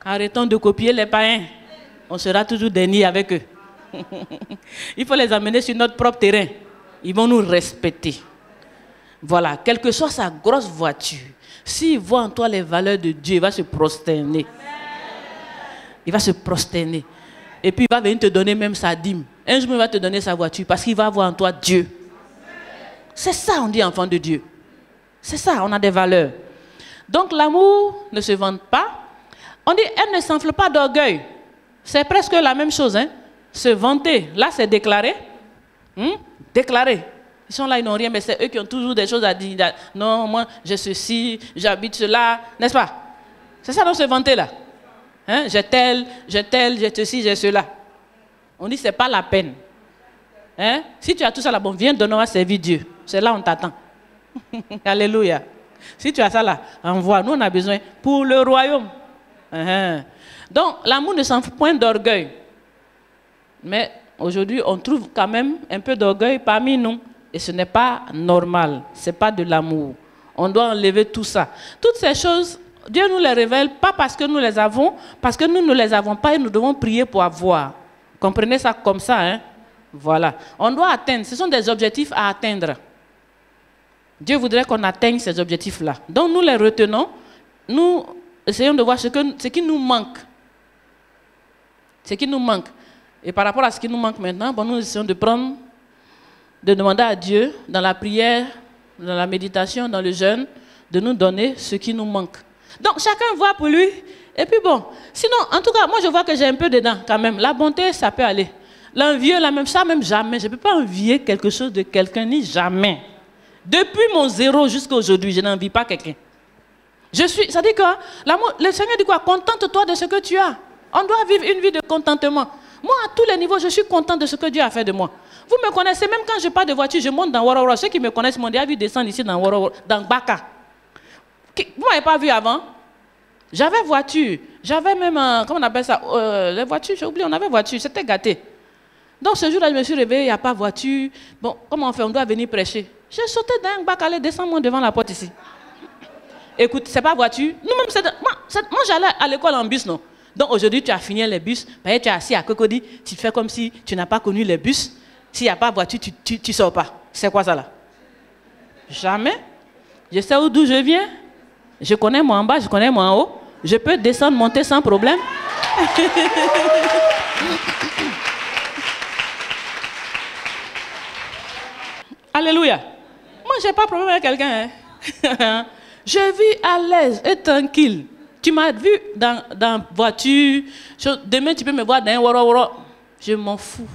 Arrêtons de copier les païens. On sera toujours déniés avec eux. Il faut les amener sur notre propre terrain. Ils vont nous respecter. Voilà, quelle que soit sa grosse voiture, s'il voit en toi les valeurs de Dieu, il va se prosterner. Il va se prosterner. Et puis il va venir te donner même sa dîme. Un jour, il va te donner sa voiture parce qu'il va voir en toi Dieu. C'est ça, on dit enfant de Dieu. C'est ça, on a des valeurs. Donc l'amour ne se vante pas. On dit, elle ne s'enfle pas d'orgueil. C'est presque la même chose. Hein? Se vanter, là c'est déclarer. Déclarer. Ils sont là, ils n'ont rien, mais c'est eux qui ont toujours des choses à dire. Non, moi, j'ai ceci, j'habite cela, n'est-ce pas? C'est ça, non, se vanter là. Hein? J'ai tel, j'ai ceci, j'ai cela. On dit, c'est pas la peine. Hein? Si tu as tout ça là, bon, viens, donne-moi servir Dieu. C'est là, on t'attend. Alléluia. Si tu as ça là, envoie. Nous, on a besoin pour le royaume. Donc, l'amour ne s'enfle point d'orgueil. Mais aujourd'hui, on trouve quand même un peu d'orgueil parmi nous. Et ce n'est pas normal. Ce n'est pas de l'amour. On doit enlever tout ça. Toutes ces choses, Dieu nous les révèle, pas parce que nous les avons, parce que nous ne les avons pas et nous devons prier pour avoir. Comprenez ça comme ça, hein? Voilà. On doit atteindre. Ce sont des objectifs à atteindre. Dieu voudrait qu'on atteigne ces objectifs-là. Donc nous les retenons. Nous essayons de voir ce qui nous manque. Ce qui nous manque. Et par rapport à ce qui nous manque maintenant, bon, nous essayons de demander à Dieu, dans la prière, dans la méditation, dans le jeûne, de nous donner ce qui nous manque. Donc chacun voit pour lui. Et puis bon, sinon, en tout cas, moi je vois que j'ai un peu dedans quand même. La bonté, ça peut aller. L'envieux, la même ça, même jamais. Je ne peux pas envier quelque chose de quelqu'un, ni jamais. Depuis mon zéro jusqu'à aujourd'hui, je n'envie pas quelqu'un. Ça dit quoi? Le Seigneur dit quoi? Contente-toi de ce que tu as. On doit vivre une vie de contentement. Moi, à tous les niveaux, je suis content de ce que Dieu a fait de moi. Vous me connaissez, même quand je pars de voiture, je monte dans Warora. Ceux qui me connaissent m'ont déjà vu descendre ici dans Warora, dans Baka. Vous ne m'avez pas vu avant? J'avais voiture. J'avais même, comment on appelle ça? Les voitures, j'ai oublié, on avait voiture. C'était gâté. Donc ce jour-là, je me suis réveillée, il n'y a pas de voiture. Bon, comment on fait? On doit venir prêcher. J'ai sauté dans un bac, allez, descends-moi devant la porte ici. Écoute, c'est pas voiture. Nous-mêmes, moi j'allais à l'école en bus, non? Donc aujourd'hui, tu as fini les bus. Tu es assis à Cocody, tu fais comme si tu n'as pas connu les bus. S'il n'y a pas de voiture, tu ne sors pas. C'est quoi ça là? Jamais. Je sais d'où je viens. Je connais moi en bas, je connais moi en haut. Je peux descendre, monter sans problème. Alléluia. Moi, je n'ai pas de problème avec quelqu'un. Hein. Je vis à l'aise et tranquille. Tu m'as vu dans la voiture. Demain, tu peux me voir dans un woro. Je m'en fous.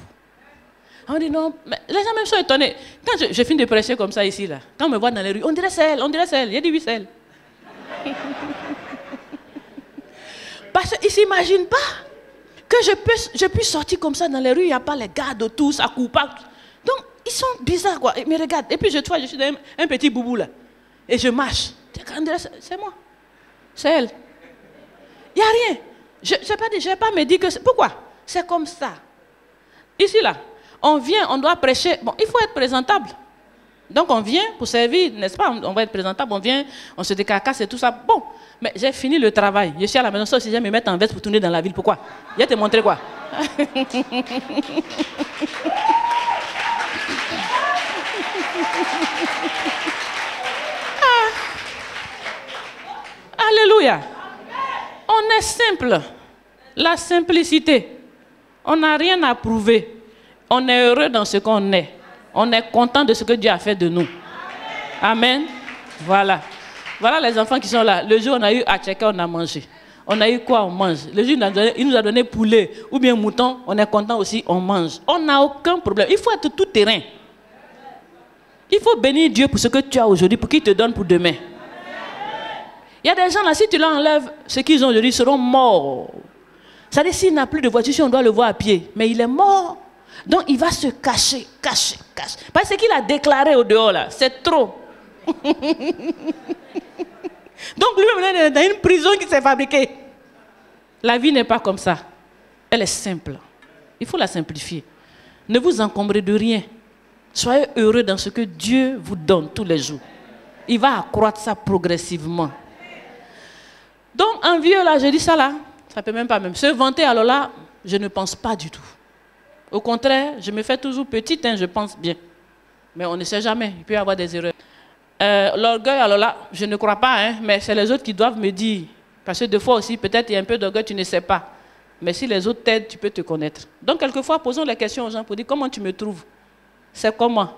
On dit non, mais les gens même sont étonnés. Quand je finis de prêcher comme ça ici, là, quand on me voit dans les rues, on dirait c'est elle, on dirait c'est elle. Il y a dit oui, c'est elle. Parce qu'ils ne s'imaginent pas que je puisse sortir comme ça dans les rues, il n'y a pas les gardes autour, ça court pas. Donc, ils sont bizarres, quoi. Ils me regardent. Et puis, je suis dans un petit boubou, là. Et je marche. C'est moi. C'est elle. Il n'y a rien. Je n'ai pas me dire que c'est... Pourquoi? C'est comme ça. Ici, là, on vient, on doit prêcher. Bon, il faut être présentable. Donc, on vient pour servir, n'est-ce pas? On va être présentable, on vient, on se décarcasse et tout ça. Bon, mais j'ai fini le travail. Je suis à la maison, sauf si je me mettre en veste pour tourner dans la ville. Pourquoi? Je vais te montrer quoi? Alléluia. On est simple. La simplicité. On n'a rien à prouver. On est heureux dans ce qu'on est. On est content de ce que Dieu a fait de nous. Amen. Voilà. Voilà les enfants qui sont là. Le jour où on a eu à checker, on a mangé. On a eu quoi? On mange. Le jour où il nous a donné poulet ou bien mouton, on est content aussi, on mange. On n'a aucun problème. Il faut être tout terrain. Il faut bénir Dieu pour ce que tu as aujourd'hui, pour qu'il te donne pour demain. Il y a des gens là, si tu leur enlèves ce qu'ils ont aujourd'hui, ils seront morts. Ça veut dire s'il n'a plus de voiture, si on doit le voir à pied, mais il est mort. Donc il va se cacher. Parce qu'il a déclaré au dehors là, c'est trop. Donc lui-même est dans une prison qui s'est fabriquée. La vie n'est pas comme ça. Elle est simple. Il faut la simplifier. Ne vous encombrez de rien. Soyez heureux dans ce que Dieu vous donne tous les jours. Il va accroître ça progressivement. Donc, envieux là, je dis ça là, ça peut même pas même. Se vanter, alors là, je ne pense pas du tout. Au contraire, je me fais toujours petite, hein, je pense bien. Mais on ne sait jamais, il peut y avoir des erreurs. L'orgueil, alors là, je ne crois pas, hein, mais c'est les autres qui doivent me dire. Parce que des fois aussi, peut-être il y a un peu d'orgueil, tu ne sais pas. Mais si les autres t'aident, tu peux te connaître. Donc, quelquefois, posons les questions aux gens pour dire comment tu me trouves. C'est comment?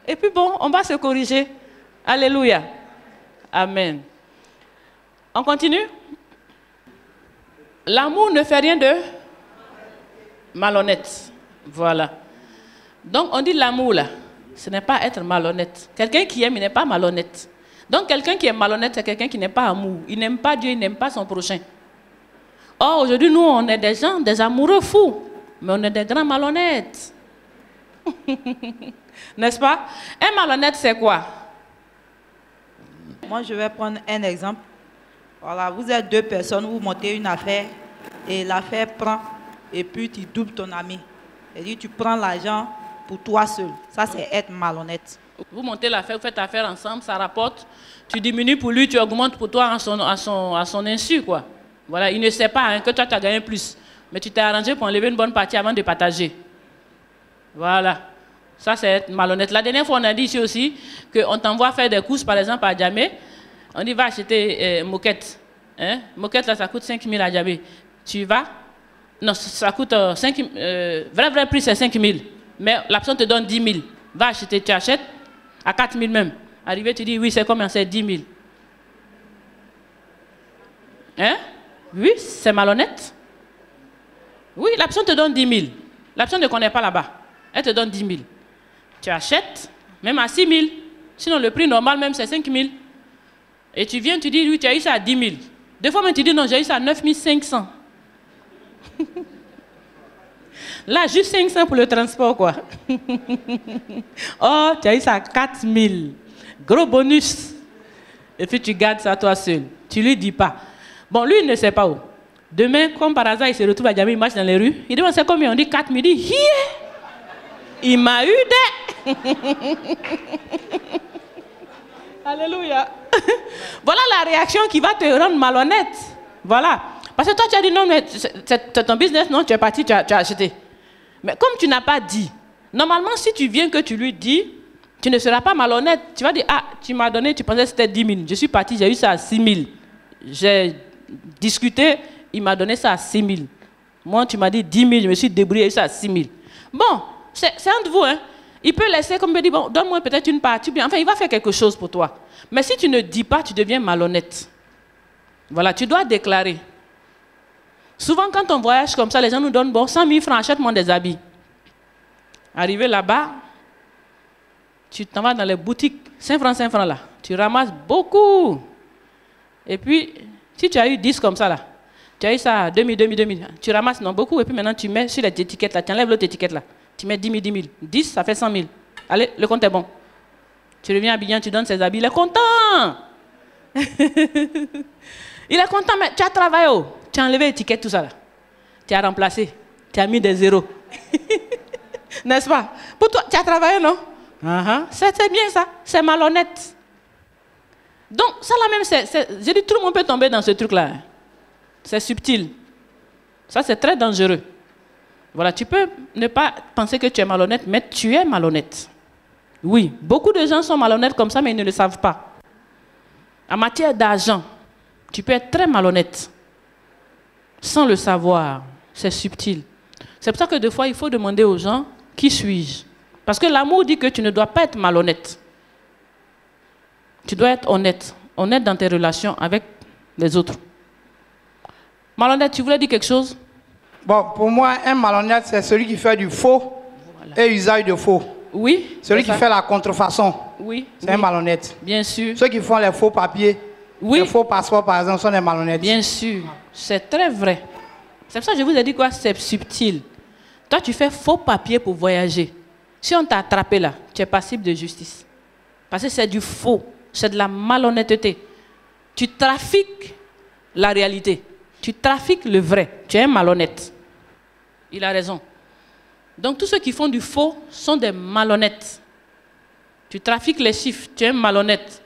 Et puis bon, on va se corriger. Alléluia. Amen. On continue? L'amour ne fait rien de malhonnête. Voilà. Donc, on dit l'amour là. Ce n'est pas être malhonnête. Quelqu'un qui aime, il n'est pas malhonnête. Donc, quelqu'un qui est malhonnête, c'est quelqu'un qui n'est pas amour. Il n'aime pas Dieu, il n'aime pas son prochain. Or, aujourd'hui, nous, on est des gens, des amoureux fous. Mais on est des grands malhonnêtes. N'est-ce pas? Un malhonnête, c'est quoi? Moi, je vais prendre un exemple. Voilà, vous êtes deux personnes, vous montez une affaire et l'affaire prend et puis tu doubles ton ami. C'est-à-dire tu prends l'argent pour toi seul. Ça, c'est être malhonnête. Vous montez l'affaire, vous faites affaire ensemble, ça rapporte. Tu diminues pour lui, tu augmentes pour toi à son insu, quoi. Voilà, il ne sait pas hein, que toi, tu as gagné plus. Mais tu t'es arrangé pour enlever une bonne partie avant de partager. Voilà. Ça, c'est être malhonnête. La dernière fois, on a dit ici aussi qu'on t'envoie faire des courses, par exemple, à Djamé. On dit, va acheter moquette. Hein? Moquette, là, ça coûte 5 000 à Djamé. Tu vas. Non, ça coûte 5 000. Vrai prix, c'est 5 000. Mais la personne te donne 10 000. Va acheter, tu achètes à 4 000 même. Arrivé, tu dis, oui, c'est combien? C'est 10 000. Hein? Oui, c'est malhonnête. Oui, la personne te donne 10 000. La personne ne connaît pas là-bas. Elle te donne 10 000. Tu achètes, même à 6 000. Sinon, le prix normal même, c'est 5 000. Et tu viens, tu dis, oui, tu as eu ça à 10 000. Des fois, même, tu dis, non, j'ai eu ça à 9 500. Là, juste 500 pour le transport, quoi. Oh, tu as eu ça à 4 000. Gros bonus. Et puis, tu gardes ça toi seul. Tu ne lui dis pas. Bon, lui, il ne sait pas où. Demain, comme par hasard, il se retrouve à Djamé, il marche dans les rues. Il demande, c'est combien? On dit 4 000. Il dit, il m'a eu des... Alléluia. Voilà la réaction qui va te rendre malhonnête. Voilà. Parce que toi, tu as dit, non, mais c'est ton business, non, tu es parti, tu as acheté. Mais comme tu n'as pas dit, normalement, si tu viens que tu lui dis, tu ne seras pas malhonnête. Tu vas dire, ah, tu m'as donné, tu pensais que c'était 10 000. Je suis parti, j'ai eu ça à 6 000. J'ai discuté, il m'a donné ça à 6 000. Moi, tu m'as dit 10 000, je me suis débrouillé, j'ai eu ça à 6 000. Bon, c'est entre vous, hein. Il peut laisser, comme il dit, bon, donne-moi peut-être une partie, bien. Enfin, il va faire quelque chose pour toi. Mais si tu ne dis pas, tu deviens malhonnête. Voilà, tu dois déclarer. Souvent, quand on voyage comme ça, les gens nous donnent, bon, 100 000 francs, achète-moi des habits. Arrivé là-bas, tu t'en vas dans les boutiques, 5 francs là. Tu ramasses beaucoup. Et puis, si tu as eu 10 comme ça là, tu as eu ça à 2000, tu ramasses non beaucoup, et puis maintenant tu mets sur les étiquettes là, tu enlèves l'autre étiquette là. Tu mets 10 000. 10, ça fait 100 000. Allez, le compte est bon. Tu reviens à Abidjan, tu donnes ses habits, il est content. Il est content, mais tu as travaillé, oh. Tu as enlevé l'étiquette, tout ça là. Tu as remplacé, tu as mis des zéros. N'est-ce pas? Pour toi, tu as travaillé, non? C'est bien ça, c'est malhonnête. Donc, ça là même, j'ai dit, tout le monde peut tomber dans ce truc-là. C'est subtil. Ça, c'est très dangereux. Voilà, tu peux ne pas penser que tu es malhonnête, mais tu es malhonnête. Oui, beaucoup de gens sont malhonnêtes comme ça, mais ils ne le savent pas. En matière d'argent, tu peux être très malhonnête. Sans le savoir, c'est subtil. C'est pour ça que des fois, il faut demander aux gens, qui suis-je? Parce que l'amour dit que tu ne dois pas être malhonnête. Tu dois être honnête. Honnête dans tes relations avec les autres. Malhonnête, tu voulais dire quelque chose? Bon, pour moi, un malhonnête, c'est celui qui fait du faux et usage de faux. Oui. Celui qui fait la contrefaçon. Oui. C'est un malhonnête. Bien sûr. Ceux qui font les faux papiers, les faux passeports, par exemple, sont des malhonnêtes. Bien sûr. C'est très vrai. C'est pour ça que je vous ai dit quoi? C'est subtil. Toi, tu fais faux papiers pour voyager. Si on t'a attrapé là, tu es passible de justice. Parce que c'est du faux. C'est de la malhonnêteté. Tu trafiques la réalité. Tu trafiques le vrai. Tu es malhonnête. Il a raison. Donc tous ceux qui font du faux sont des malhonnêtes. Tu trafiques les chiffres. Tu es malhonnête.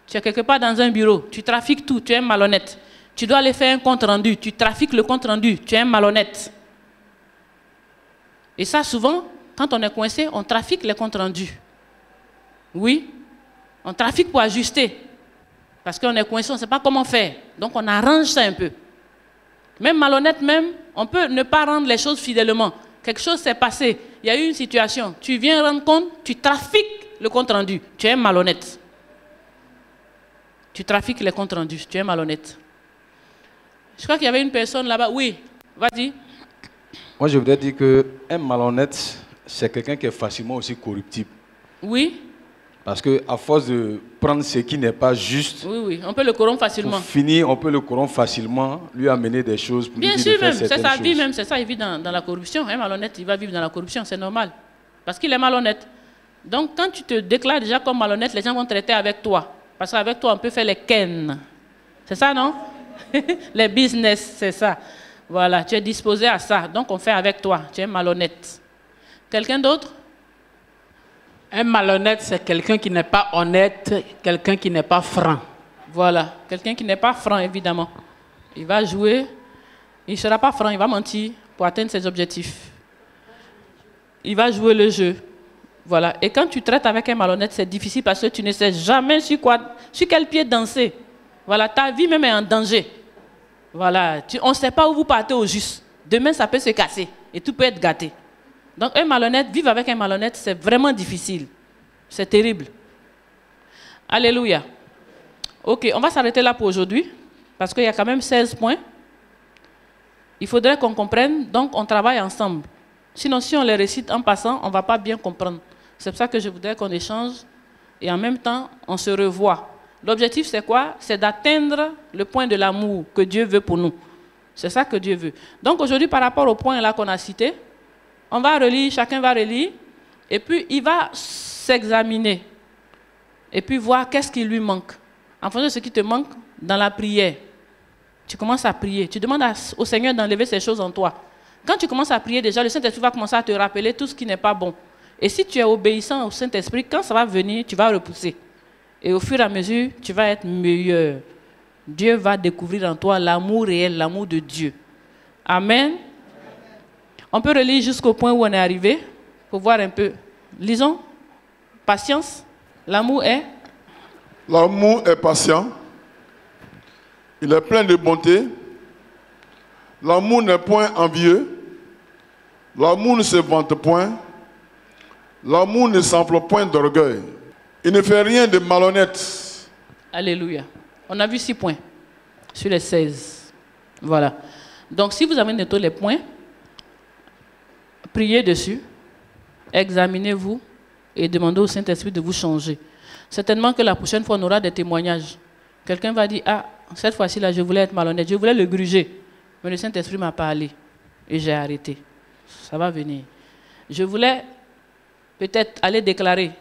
Tu es quelque part dans un bureau. Tu trafiques tout. Tu es malhonnête. Tu dois aller faire un compte rendu. Tu trafiques le compte rendu. Tu es malhonnête. Et ça, souvent, quand on est coincé, on trafique les comptes rendus. Oui. On trafique pour ajuster. Parce qu'on est coincé, on ne sait pas comment faire. Donc on arrange ça un peu. Même malhonnête, même, on peut ne pas rendre les choses fidèlement. Quelque chose s'est passé, il y a eu une situation. Tu viens rendre compte, tu trafiques le compte rendu. Tu es malhonnête. Tu trafiques les comptes rendus. Tu es malhonnête. Je crois qu'il y avait une personne là-bas. Oui, vas-y. Moi, je voudrais dire qu'un malhonnête, c'est quelqu'un qui est facilement aussi corruptible. Oui. Parce qu'à force de prendre ce qui n'est pas juste, oui, on peut le corrompre facilement. Pour finir, on peut le corrompre facilement, lui amener des choses pour bien lui sûr, dire de faire même, c'est sa choses. vie même, c'est ça, il vit dans la corruption. Un malhonnête, il va vivre dans la corruption, c'est normal. Parce qu'il est malhonnête. Donc quand tu te déclares déjà comme malhonnête, les gens vont traiter avec toi. Parce qu'avec toi, on peut faire les ken. C'est ça, non? Les business, c'est ça. Voilà, tu es disposé à ça, donc on fait avec toi. Tu es malhonnête. Quelqu'un d'autre? Un malhonnête, c'est quelqu'un qui n'est pas honnête, quelqu'un qui n'est pas franc. Voilà, quelqu'un qui n'est pas franc, évidemment. Il va jouer, il ne sera pas franc, il va mentir pour atteindre ses objectifs. Il va jouer le jeu. Voilà. Et quand tu traites avec un malhonnête, c'est difficile parce que tu ne sais jamais sur quel pied danser. Voilà, ta vie même est en danger. Voilà, on ne sait pas où vous partez au juste. Demain, ça peut se casser et tout peut être gâté. Donc, un malhonnête, vivre avec un malhonnête, c'est vraiment difficile. C'est terrible. Alléluia. Ok, on va s'arrêter là pour aujourd'hui parce qu'il y a quand même 16 points. Il faudrait qu'on comprenne, donc on travaille ensemble. Sinon, si on les récite en passant, on ne va pas bien comprendre. C'est pour ça que je voudrais qu'on échange et en même temps, on se revoit. L'objectif, c'est quoi? C'est d'atteindre le point de l'amour que Dieu veut pour nous. C'est ça que Dieu veut. Donc aujourd'hui, par rapport au point là qu'on a cité, on va relire, chacun va relire, et puis il va s'examiner, et puis voir qu'est-ce qui lui manque. En fonction de ce qui te manque dans la prière, tu commences à prier. Tu demandes au Seigneur d'enlever ces choses en toi. Quand tu commences à prier déjà, le Saint-Esprit va commencer à te rappeler tout ce qui n'est pas bon. Et si tu es obéissant au Saint-Esprit, quand ça va venir, tu vas repousser. Et au fur et à mesure, tu vas être meilleur. Dieu va découvrir en toi l'amour réel, l'amour de Dieu. Amen. On peut relire jusqu'au point où on est arrivé pour voir un peu. Lisons. Patience. L'amour est? L'amour est patient. Il est plein de bonté. L'amour n'est point envieux. L'amour ne se vante point. L'amour ne s'enfle point d'orgueil. Il ne fait rien de malhonnête. Alléluia. On a vu 6 points sur les 16. Voilà. Donc, si vous avez noté les points, priez dessus, examinez-vous et demandez au Saint-Esprit de vous changer. Certainement que la prochaine fois, on aura des témoignages. Quelqu'un va dire, ah, cette fois-ci, là, je voulais être malhonnête, je voulais le gruger. Mais le Saint-Esprit m'a parlé et j'ai arrêté. Ça va venir. Je voulais peut-être aller déclarer,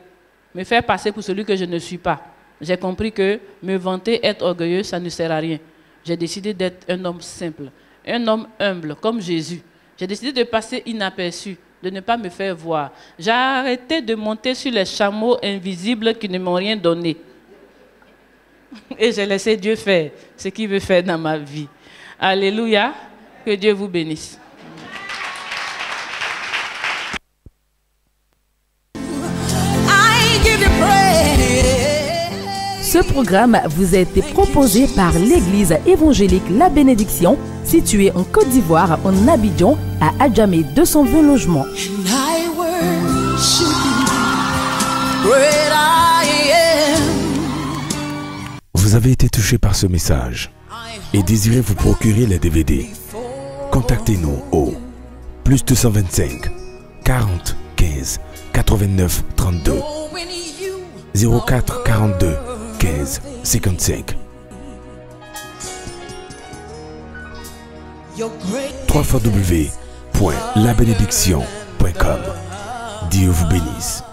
me faire passer pour celui que je ne suis pas. J'ai compris que me vanter, être orgueilleux, ça ne sert à rien. J'ai décidé d'être un homme simple, un homme humble, comme Jésus. J'ai décidé de passer inaperçu, de ne pas me faire voir. J'ai arrêté de monter sur les chameaux invisibles qui ne m'ont rien donné. Et j'ai laissé Dieu faire ce qu'il veut faire dans ma vie. Alléluia. Que Dieu vous bénisse. Ce programme vous a été proposé par l'Église évangélique La Bénédiction, située en Côte d'Ivoire, en Abidjan, à Adjamé 220 logements. Vous avez été touché par ce message et désirez vous procurer les DVD. Contactez-nous au +225 40 15 89 32 04 42 15 55 www.labénédiction.com. Dieu vous bénisse.